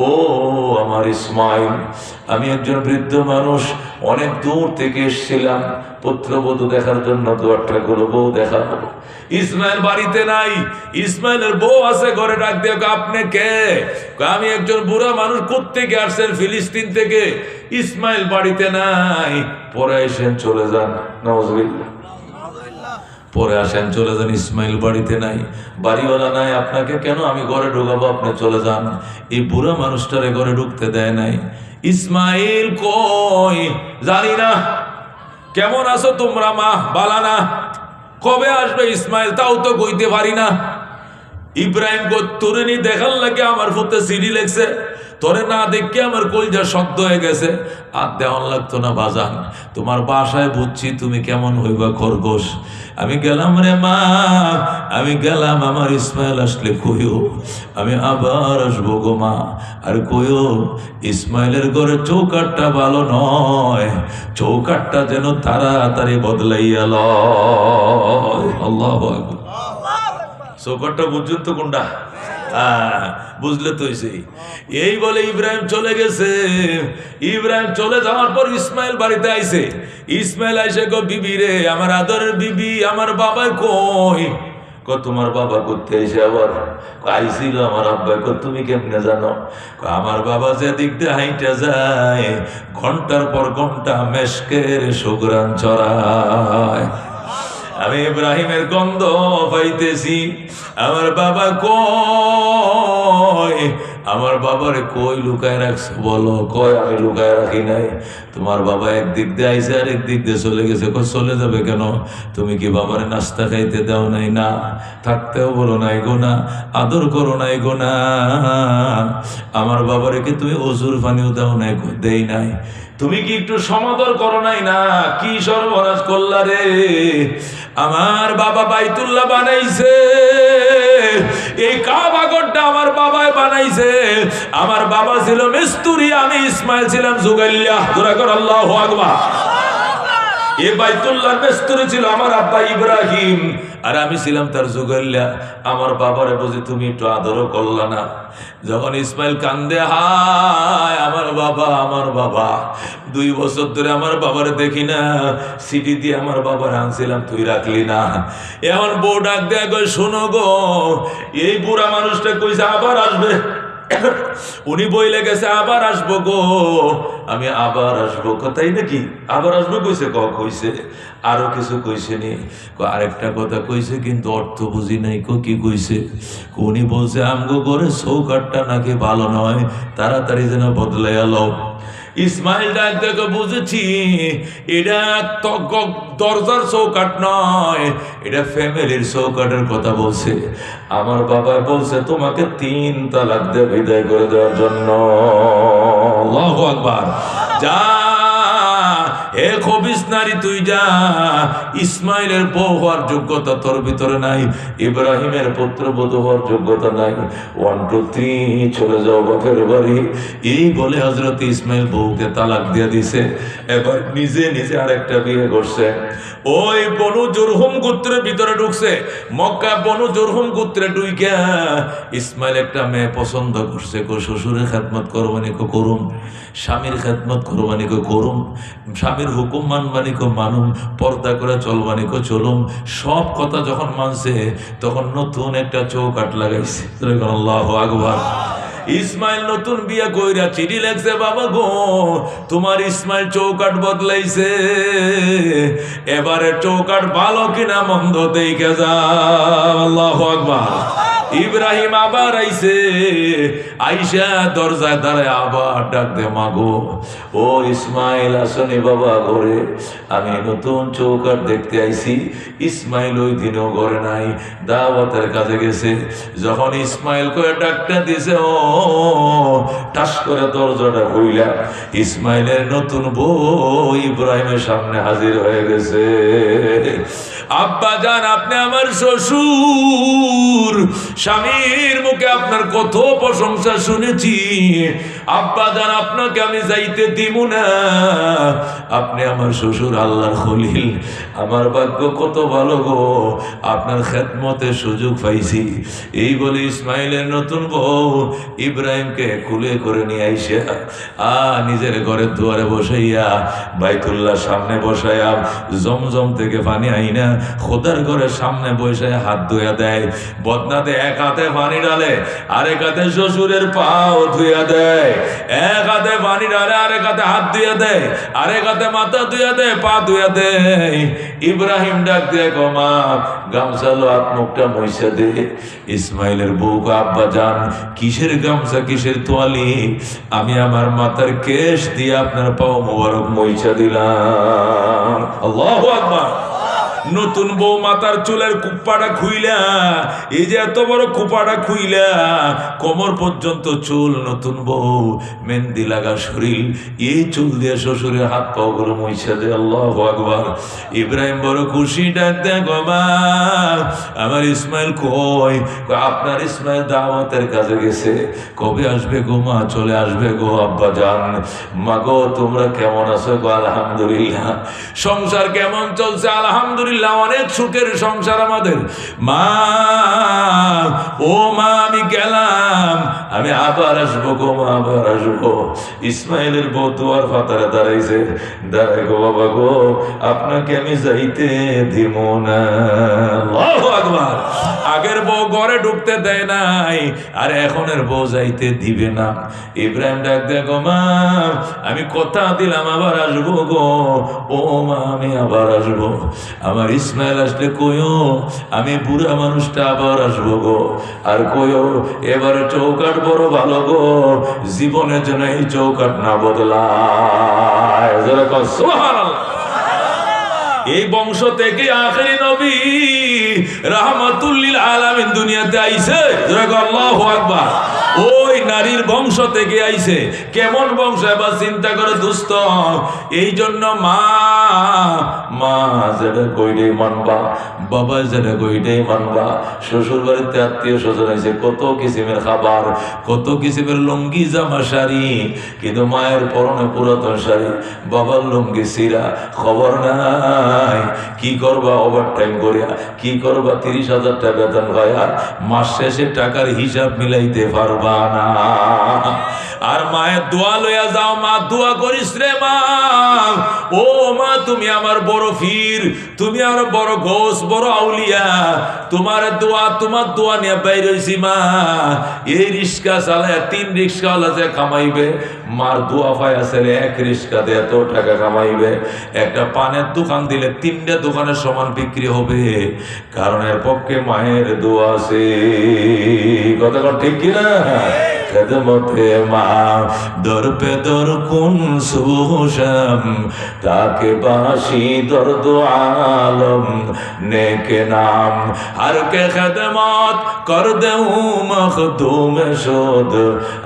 ও আমার ইসমাইল, আমি একজন বৃদ্ধ মানুষ, অনেক দূর থেকে এসেছিলাম পুত্রবধূ দেখার জন্য, দুয়ারটা গুলো বউ দেখাবো। ইসমাইল বাড়িতে নাই, ইসমাইলের বউ আছে ঘরে। ডাক দিয়ে আপনি কে? আমি একজন বুড়া মানুষ। কোত্থেকে আসছেন? ফিলিস্তিন থেকে। ইসমাইল বাড়িতে নাই, পরে আসেন চলে যান। নাউজুবিল্লাহ। পরে আসেন চলে যান, ইসমাইল বাড়িতে নাই, বাড়িওয়ালা নাই, আপনাকে কেন আমি ঘরে ঢুকাবো, আপনি চলে যান। এই বুড়া মানুষটারে ঘরে ঢুকতে দেয় নাই। ইসমাইল কই জানি না। কেমন আছো তোমরা মা? বালা না। কবে আসবে ইসমাইল? তাও তো কইতে পারি না। ইব্রাহিম তোরে নি দেখার লাগে আমার ফুতে সিডি লেগছে, তোরে না দেখে আমার কলজা শব্দ হয়ে গেছে। আর দেওয়ান লাগতো না বাজান, তোমার বাসায় বুঝছি তুমি কেমন হইবা খরগোশ। আমি গেলাম রে মা, আমি গেলাম, আমার ইসমাইল আসলে কইও আমি আবার আসবো গো মা। আর কইও ইসমাইলের ঘরে চৌকাটটা ভালো নয়, চৌকাটটা যেন তাড়াতাড়ি বদলাইয়া লয়। আল্লাহু আকবার। চৌকাটটা বুঝছেন তো কোনটা? বুঝলে তো এই বলে ইব্রাহিম চলে গেছে। ইব্রাহিম চলে যাওয়ার পর ইসমাইল বাড়িতে আইছে। ইসমাইল আইসে গো বিবি রে, আমার আদরের বিবি, আমার বাবা কই? তোমার বাবা করতে এসে আবার আইছিল আমার আব্বা। তুমি কেমনে জানো? আমার বাবা যে দিক দিয়ে হাইটা যায়, ঘন্টার পর ঘন্টা মেশকের সুগ্রাণ চড়ায়। আমি ইব্রাহিমের গন্ধ পাইতেছি। আমার বাবা কই? আমার বাবারে কই লুকায় রাখছো বলো? কয় আমি লুকায় রাখি নাই। তোমার বাবা একদিক দিয়ে আইসে আর একদিক দিয়ে চলে গেছে। কই চলে যাবে কেন? তুমি কি বাবারে নাস্তা খাইতে দাও নাই? না। থাকতেও বলো নাই গো না, আদর করো নাই গো না। আমার বাবারে কি তুমি অজুর পানিও দাও নাই? দেই নাই। তুমি কি একটু সমাদর করো নাই? না। কি সর্বনাশ করলা রে? আমার বাবা বাইতুল্লাহ বানাইছে, এই কাবা ঘরটা আমার বাবাই বানাইছে। আমার বাবা ছিল মিস্তুরি, আমি ইসমাইল ছিলাম জুগাইলিয়া। জোরে কর আল্লাহু আকবার। এই বাইতুল্লাহর মিস্তুরি ছিল আমার আব্বা ইব্রাহিম, আর আমি ছিলাম তার জুগাইলিয়া। আমার বাবারে বুঝি তুমি একটু আদরও করলা না। যখন ইসমাইল কান্দে, হায় আমার বাবা 2 বছর ধরে আমার বাবারে দেখি না, সিটি দিয়ে আমার বাবার আনছিলাম, তুই রাখলি না। এখন বউ ডাক দেয়া কই, শোনো গো, এই বুড়া মানুষটা কইছে আবার আসবে। উনি বইলে গেছে আবার আসবো গো। আমি আবার আসবো, কথাই নাকি আবার আসবো কইছে? কইছে আরো কিছু কইছে নি? আরেকটা কথা কইছে, কিন্তু অর্থ বুঝি নাই। কি কইছে? উনি বলছে আমগো করে চৌকাটটা নাকি ভালো নয়, তাড়াতাড়ি যেন বদলাইয়া লও। ইসমাইল ডাক দেখে, বুঝেছি এটা দরজার চৌকাট নয়, এটা ফ্যামিলির চৌকাটের কথা বলছে। আমার বাবা বলছে তোমাকে 3 তালাক দিয়ে বিদায় করে দেওয়ার জন্য। আল্লাহু আকবার। যা হে খবিস নারী, তুই যা। ইসমাইলের বউ হওয়ার যোগ্যতা তোর ভিতরে নাই, ইব্রাহিমের পুত্রবধূ হওয়ার যোগ্যতা নাই। 1 2 3 চলে যাও বাপের বাড়ি। এই বলে হযরত ইসমাইল বউকে তালাক দিয়ে দিছে। এবার নিজে নিজে আরেকটা বিয়ে করছে। ওই বনু জুরহুম গোত্রের ভিতরে ঢুকছে। মক্কা বনু জুরহুম গোত্রে ঢুইকা ইসমাইল একটা মেয়ে পছন্দ করছে। শ্বশুরের খেদমত করবানি করুম, স্বামীর খেদমত করবানি করুম, স্বামীর হুকুম মানবানি মানুম, পর্দা করে চলবানি চলুম। সব কথা যখন মানছে, তখন নতুন একটা চৌকাট লাগাইছে। আল্লাহু আকবার। ইসমাইল নতুন বিয়া কইরা চিঠি লেখছে, বাবা গো তোমার ইসমাইল চৌকাট বদলাইছে, এবারে চৌকাট ভালো কিনা মন্দ দেখে যাও। আল্লাহু আকবার। ইব্রাহিম আবার আইছে, আইসা দরজায় দাঁড়ায় আবার ডাক দে, মাগো ও ইসমাইল আসনি বাবা ঘরে, আমি নতুন চৌকাট দেখতে আইছি। ইসমাইল ওই দিনও ঘরে নাই, দাওয়াতের কাজে গেছে। যখন ইসমাইল করে ডাকটা দিছে, ও টাস করে দরজাটা হইলা ইসমাইলের নতুন বউ ইব্রাহিমের সামনে হাজির হয়ে গেছে। আব্বা জান, আপনি আমার শ্বশুর, স্বামীর মুখে আপনার কত প্রশংসা শুনেছি। আব্বা জান, আপনাকে আমি যাইতে দিব না, আপনি আমার শ্বশুর, আল্লাহর খলিল। আমার ভাগ্য কত ভালো গো, আপনার খেদমতের সুযোগ পাইছি। এই বলে ইসমাইলের নতুন বউ ইব্রাহিমকে কুলে করে নিয়ে আইসা নিজের ঘরের দুয়ারে বসাইয়া বাইতুল্লাহ সামনে বসাইয়া জমজম থেকে পানি আইনা খোদার ঘরের সামনে বসাইয়া হাত ধুইয়া দেয়। বদনাতে এক হাতে পানি ডালে, আরেক হাতে শ্বশুরের পাও ধুইয়া দেয়। এক হাতে পানি ডালে, আরেক হাতে হাত ধুইয়া দেয়, আরেক হাতে মাথা ধুইয়া দেয়, পা ধুইয়া দেয়। ইব্রাহিম ডাক দিয়ে মা গামছা লো, হাত মুখটা মইসা দে। ইসমাইলের বউ, আব্বা জান কিসের গামছা, কিসের তোয়ালি? আমি আমার মাথার কেশ দিয়ে আপনার পাও মোবারক মইসা দিলাম। আল্লাহু আকবার। নতুন বউ মাথার চুলের কুপ্পাটা খুইলা, এই যে এত বড় কুপাটা খুইলা কোমর পর্যন্ত চুল, নতুন বউ মেহেন্দি লাগা শরীর, এই চুল দিয়ে শ্বশুরের হাত পাও করে মইসা দে। আল্লাহু আকবার। ইব্রাহিম বড় খুশি, ডাক দেয় মা আমার ইসমাইল কই? আপনার ইসমাইল দাওয়াতের কাজে গেছে। কবে আসবে গো মা? চলে আসবে গো আব্বা জান। মা গো তোমরা কেমন আছো গো? আলহামদুলিল্লাহ। সংসার কেমন চলছে? আলহামদুলিল্লাহ, অনেক সুখের সংসার আমাদের। মা ও মা আমি গেলাম, আমি আবার আসবো গো মা, আবার আসবো। ইসমাইলের বউ দুয়ার ফাতারে দাঁড়াইছে, দাঁড়াই গো বাবা গো আপনাকে আমি যাইতে দিব না। আল্লাহু আকবার। আগের বউ ঘরে ঢুকতে দেয় নাই, আর এখনের বউ যাইতে দিবে না। ইব্রাহিম ডাক দেখো মা, আমি কথা দিলাম আবার আসবো গো। ও মা, আমি আবার আসবো। আমার ইসমাইল আসলে কইও আমি বুড়া মানুষটা আবার আসবো গো। আর কইও এবারে চৌকাট বড় ভালো গো, জীবনের জন্য এই চৌকাট না বদলায়। সুবহানাল্লাহ। এই বংশ থেকে আখেরি নবী রাহমাতুল লিল আলামিন দুনিয়াতে আইছে। আল্লাহু আকবার। ওই নারীর বংশ থেকে আইছে। কেমন বংশ এবার চিন্তা করে দোস্ত। এই জন্য মা যেটা কইলেই মানবা, বাবা যেটা কইলেই মানবা। শ্বশুর বাড়িতে আত্মীয় স্বজন আছে, কত কিসিমের খাবার, কত কিসিমের লুঙ্গি জামা শাড়ি, কিন্তু মায়ের পরনে পুরাতন শাড়ি, বাবার লুঙ্গি সিরা, খবর নাই। কি করবা ওভার টাইম করিয়া, কি করবা 30,000 টাকা বেতন পাইয়া, মাস শেষে টাকার হিসাব মিলাইতে পারবা না। আর মায়ের দোয়া লইয়া যাও, মা দোয়া করিস রে মা। ও মা, তুমি আমার বড় ফির, তুমি আমার বড় গোস, বড় আউলিয়া। তোমার দোয়া নিয়ে বাইর হইছি মা। এই রিক্সা চালায় 3 রিক্সাওয়ালা যে কামাইবে, মার দোয়া পায়া ছেলে 1 রিক্সা দিয়ে এত টাকা কামাইবে। একটা পানের দোকান দিলে 3টা দোকানের সমান বিক্রি হবে, কারণ এর পক্ষে মায়ের দোয়া আছে। কথা ঠিক কিনা? খেদমতে মা দর পে দর কুন সুশম, তাকে বাসি দর্দ আলম নেকে নাম। हर के खदमत कर दूं मखदूम शोद,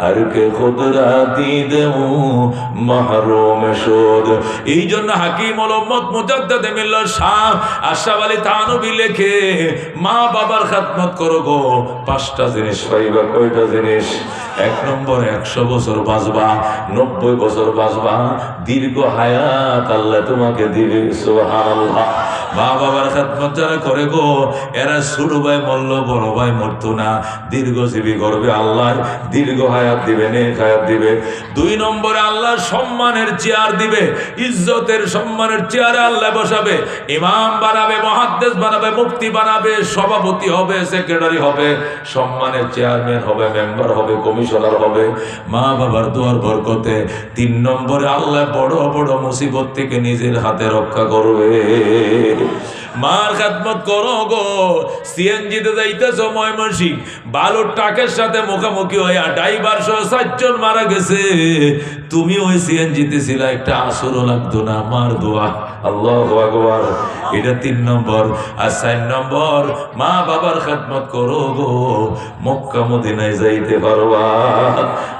हर के खुद राती दूं महरूम शोद। এই জন্য হাকিম উম্মত মুজাদ্দিদ মিল্লাত শাহ আশরাফ আলী থানভী লেখে, মা বাবার খেদমত করো গো, 5টা জিনিস পাইবা। কয়টা জিনিস? 1 নম্বর 100 বছর বাঁচবা, 90 বছর বাঁচবা, দীর্ঘ হায়াত আল্লাহ তোমাকে দিবে। সুবহানাল্লাহ। মা বাবার খেদমত যারা করে গো, এরা ছোট ভাই মরল, বড় ভাই মরতো না, দীর্ঘজীবী করবে আল্লাহ, দীর্ঘ হায়াত দিবে, নেক হায়াত দিবে। 2 নম্বরে আল্লাহ সম্মানের চেয়ার দিবে, ইজ্জতের সম্মানের চেয়ারে আল্লাহ বসাবে। ইমাম বানাবে, মুহাদ্দিস বানাবে, মুফতি বানাবে, সভাপতি হবে, সেক্রেটারি হবে, সম্মানের চেয়ারম্যান হবে, মেম্বার হবে, কমিশনার হবে, মা বাবার দোয়ার বরকতে। 3 নম্বরে আল্লাহ বড় বড় মুসিবত থেকে নিজের হাতে রক্ষা করবে। মার খেদমত করো গো। সিএনজিতে যাইতেছো ময়মনসিংহ, বালুর ট্রাকের সাথে মুখোমুখি হইয়া ড্রাইভার সহ 4 জন মারা গেছে। তুমি ওই সিএনজিতে ছিলা, একটা আসরও লাগতো না। মার দোয়া। আল্লাহু আকবার। এটা 3 নম্বর। আর 4 নম্বর, মা বাবার খেদমত করো গো, মক্কা মদিনায় যাইতে পারবা।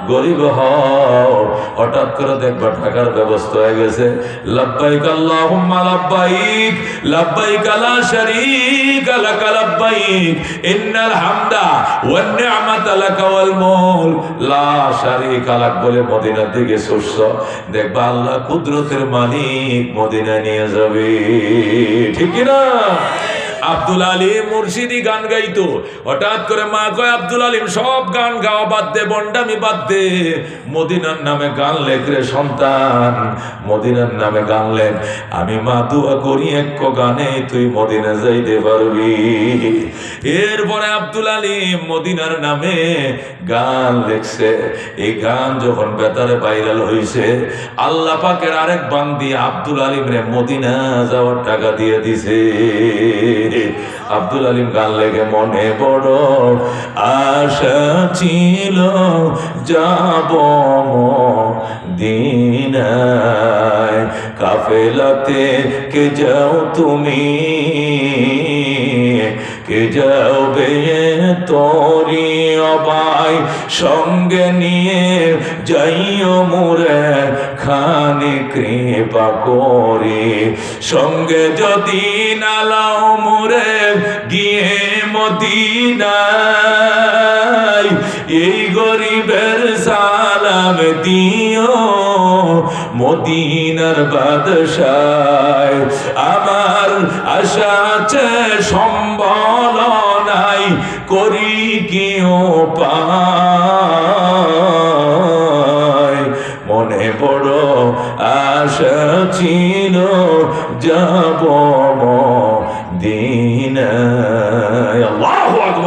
গরিব হও, হঠাৎ করে দেখবা টাকার ব্যবস্থা হয়ে গেছে। লাব্বাইক আল্লাহুম্মা লাব্বাইক, লাব্বাইক লা শারীকা লাক লাব্বাইক, ইন্নাল হামদা ওয়ান নি'মাতা লাক ওয়াল মুলক লা শারীকা লাক বলে মদিনার দিকে ছুটছ, দেখবা আল্লাহ কুদরতের মালিক মদিনা নিয়ে যাবে। ঠিক না? আব্দুল আলিম মুর্শিদি গান গাইতো। হঠাৎ করে মা কয়, আব্দুল আলিম সব গান গাওয়া বাদ দে, বন্ডামি বাদ দে, মদিনার নামে গান লেখ রে সন্তান, মদিনার নামে গান লেখ। আমি মা দোয়া করি, 1 গানে তুই মদিনা যাইতে পারবি। এরপরে আব্দুল আলিম মদিনার নামে গান লেখছে। এই গান যখন বেতারে ভাইরাল হইছে, আল্লাহ পাকের আরেক বান্দি আব্দুল আলিম রে মদিনা যাওয়ার টাকা দিয়ে দিছে। আব্দুল আলিম গান লেগে, মনে বড় আশা ছিল যাব মদিনায়, কাফেলাতে কে যাও তুমি, কে যাবে তোরি অবাই, সঙ্গে নিয়ে যাইও মোরে খানি কৃপা করি, সঙ্গে যদি নালাও মোরে গিয়ে মদিনায়, এই গরিবের সালাম দিও মদিনার বাদশায়। আমার আশা আছে সম্বল নাই, করি কি উপায়, মনে বড় আশা ছিল যাব মদিনায়। আল্লাহু আকবার।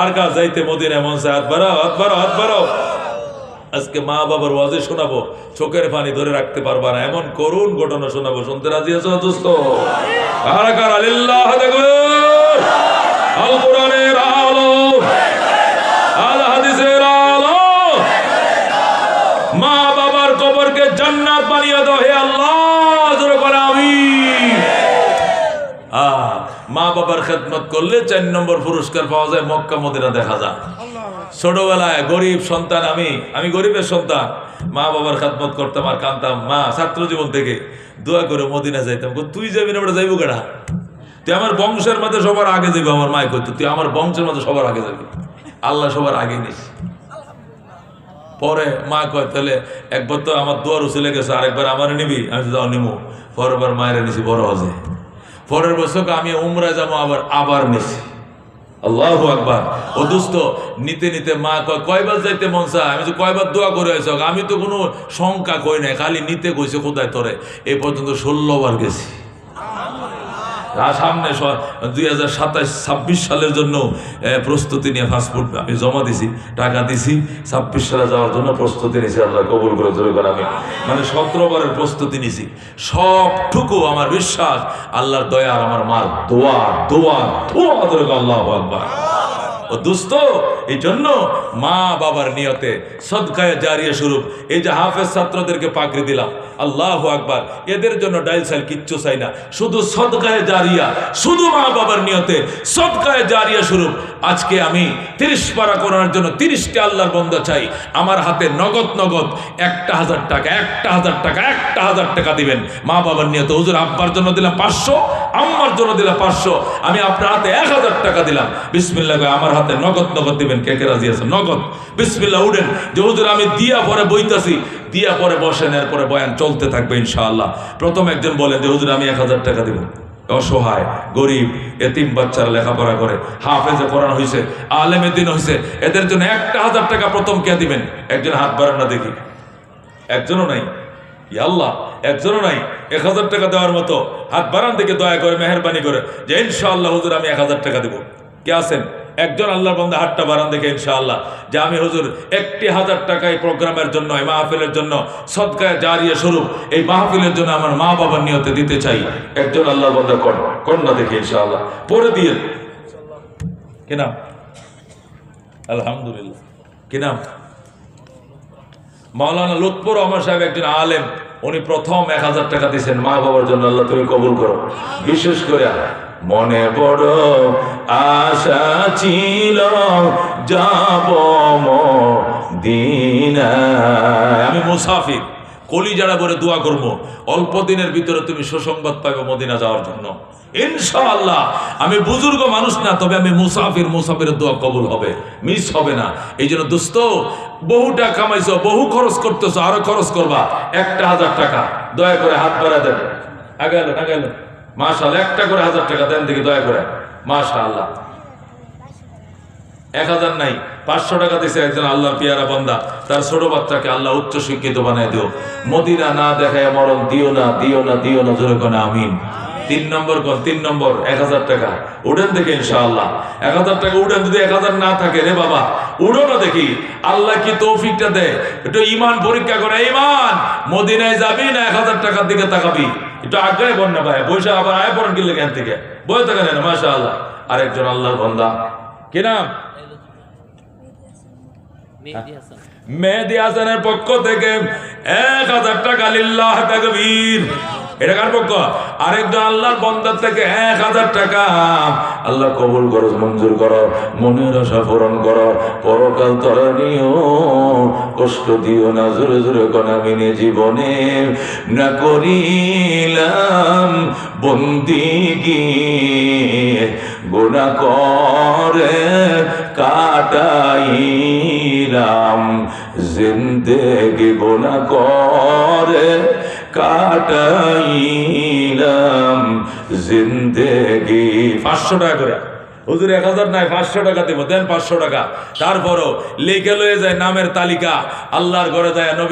কার কার যাইতে মদিনায় মন চায়? হাত বাড়াও, হাত বাড়াও, হাত বাড়াও। আজকে মা বাবার ওয়াজে শোনাবো, চোখের পানি ধরে রাখতে পারবা না, এমন করুণ ঘটনা শোনাবো। শুনতে রাজি আছো দোস্ত? কারা কারা লিল্লাহ তাকবীর। আল কোরআনের আলো, আল হাদিসের আলো। মা বাবার কবরকে জান্নাত বানিয়ে দাও হে আল্লাহ, জোরে বলো আমিন। মা বাবার খেদমত করলে 4 নম্বর পুরস্কার পাওয়া যায়, মক্কা মদিনা দেখা যায়। ছোটবেলায় গরিব সন্তান, আমি গরিবের সন্তান, মা বাবার খেদমত করতাম আর কানতাম। মা ছাত্র জীবন থেকে দোয়া করে মদিনা যাইতাম। তুই যাবি না, ওটা যাইবো কেনা? তুই আমার বংশের মধ্যে সবার আগে যাবি। আমার মায় কইতো, তুই আমার বংশের মধ্যে সবার আগে যাবি, আল্লাহ সবার আগে নিস। পরে মা কয়, তাহলে একবার তো আমার দোয়ার উচিলে গেছে, আরেকবার আমার নিবি? আমি যাও নিমু। পরের বার মায়ের নিছি বড় হজে। পরের বছর আমি উমরায় যাবো, আবার নিছি। আল্লাহু আকবার। ও দোস্ত, নিতে নিতে মা কয়, কয়বার যাইতে মন চায়? আমি তো কয়বার দোয়া করে আইছ? আমি তো কোনো সংখ্যা কই নাই, খালি নিতে কইছে খোদায় তোরে। এই পর্যন্ত 16 বার গেছি। সামনে 2027-26 সালের জন্য প্রস্তুতি নিয়ে পাসপোর্ট আমি জমা দিছি, টাকা দিছি। 26 সালে যাওয়ার জন্য প্রস্তুতি নিছি। আল্লাহ কবুল করে জোরে করে আমি, মানে 17 বারের প্রস্তুতি নিছি। সবটুকু আমার বিশ্বাস আল্লাহর দয়া আর আমার মার দোয়া দোয়া দোয়া ধরে আল্লাহু আকবার। ও দোস্ত, এই জন্য মা বাবার নিয়তে সদকায়ে জারিয়া স্বরূপ এই যে হাফেজ ছাত্রদেরকে পাকড়ি দিলাম, আল্লাহু আকবার। এদের জন্য ডাইল সাইল কিচ্ছু চাই না, শুধু সদকায়ে জারিয়া, শুধু মা বাবার নিয়তে সদকায়ে জারিয়া স্বরূপ আজকে আমি 30 পারা করার জন্য 30টি আল্লাহর বান্দা চাই। আমার হাতে নগদ নগদ 1000 টাকা, 1000 টাকা, 1000 টাকা দিবেন মা বাবার নিয়তে। হুজুর আব্বার জন্য দিলাম 500, আম্মার জন্য দিলাম 500, আমি আপনার হাতে 1000 টাকা দিলাম। বিসমিল্লাহ করে আমার হাতে নগদ নগদ দিবেন। কে কে রাজি আছেন? নগদ বিসমিল্লাহ উঠেন। যে হুজুর আমি দিয়া পরে বইতাছি, দিয়া পরে বসেন, এরপরে বয়ান চলতে থাকবে ইনশাআল্লাহ। প্রথম একজন বলেন যে হুজুর আমি 1000 টাকা দিব। অসহায় গরিব এতিম বাচ্চারা লেখাপড়া করে, হাফেজে কোরআন হয়েছে, আলেমে দিন হয়েছে, এদের জন্য 1000 টাকা প্রথম কে দিবেন? একজন হাত বাড়ান না দেখি। একজনও নাই। আল্লাহ, একজনও নাই 1000 টাকা দেওয়ার মতো। হাত বাড়ান থেকে দয়া করে মেহেরবানি করে যে ইনশাআল্লাহ হুজুর আমি 1000 টাকা দেবো। কে আছেন? একজন আল্লাহর বান্দা হাতটা বাড়ান দেখে ইনশাআল্লাহ, যে আমি হুজুর 1000 টাকা এই প্রোগ্রামের জন্য, এই মাহফিলের জন্য সদকায়ে জারিয়া স্বরূপ এই মাহফিলের জন্য আমার মা বাবার নিয়তে দিতে চাই। একজন আল্লাহর বান্দা কোন না দেখে ইনশাআল্লাহ পরে দিয়ে। কি নাম? আলহামদুলিল্লাহ। কি নাম? মাওলানা লুৎফর রহমান সাহেব একজন আলেম, উনি প্রথম 1000 টাকা দিয়েছেন মা বাবার জন্য। আল্লাহ তুমি কবুল করো। বিশেষ করে মনে বড় আশা ছিল যাব মদিনায়। আমি মুসাফির, কলিজারা ভরে দোয়া করবো অল্প দিনের ভিতরে তুমি সুসংবাদ পাবে মদিনা যাওয়ার জন্য ইনশাআল্লাহ। আমি বুজুর্গ মানুষ না, তবে আমি মুসাফির, মুসাফিরের দোয়া কবুল হবে, মিস হবে না। এই জন্য দোস্ত, বহু টাকা কামাইছো, বহু খরচ করতেছো, আরো খরচ করবা। 1000 টাকা দয়া করে হাত বাড়া দেন। আগে এলেন, আগে এলেন। মাশাআল্লাহ, একটা করে 1000 টাকা দেন দেখি দয়া করে। মাশাআল্লাহ। 1000 নাই, 500 টাকা দিছে একজন আল্লাহর পিয়ারা বান্দা, তার ছোট বাচ্চাকে আল্লাহ উচ্চ শিক্ষিত বানায় দিও। মদিনা না দেখায় মরণ দিও না, দিও না, দিও না, জোরে কোন আমিন। 3 নম্বর কোন? 3 নম্বর 1000 টাকা উঠেন দেখে ইনশাআল্লাহ। 1000 টাকা উঠেন। যদি 1000 না থাকে রে বাবা, উঠো না দেখি আল্লাহ কি তৌফিকটা দেয়। একটু ইমান পরীক্ষা করে। ইমান, মদিনায় যাবি না 1000 টাকার দিকে তাকাবি? একটু আগে বল না ভাই, বসে আবার আয় পড়েন কিনলে এখান থেকে বই থাকেন না। মাশাআল্লাহ। আরেকজন আল্লাহর বান্দা, কি নাম? মেহেদী হাসানের পক্ষ থেকে 1000 টাকা লিল্লাহ তাকবীর। এটা কার পক্ষ? আরেকজন আল্লাহর বান্দার থেকে 1000 টাকা। আল্লাহ কবুল করো, মঞ্জুর করো, মনের আশা পূরণ করো। পরকাল তরা নিও, কষ্ট দিও না, জোরে জোরে কোন আমিনে। জীবনে না করিলাম বন্দিগি, গুনাহ করে কাটাইলাম জিন্দেগি, গুনাহ করে কাটাইলাম জিন্দেগি। 500 টাকা করে হুজুর। 1000 নাই, 500 টাকা দেবো, দেন 500 টাকা। তারপরও লিখে লয়ে যায় নামের তালিকা, আল্লাহর ঘরে যায় নবী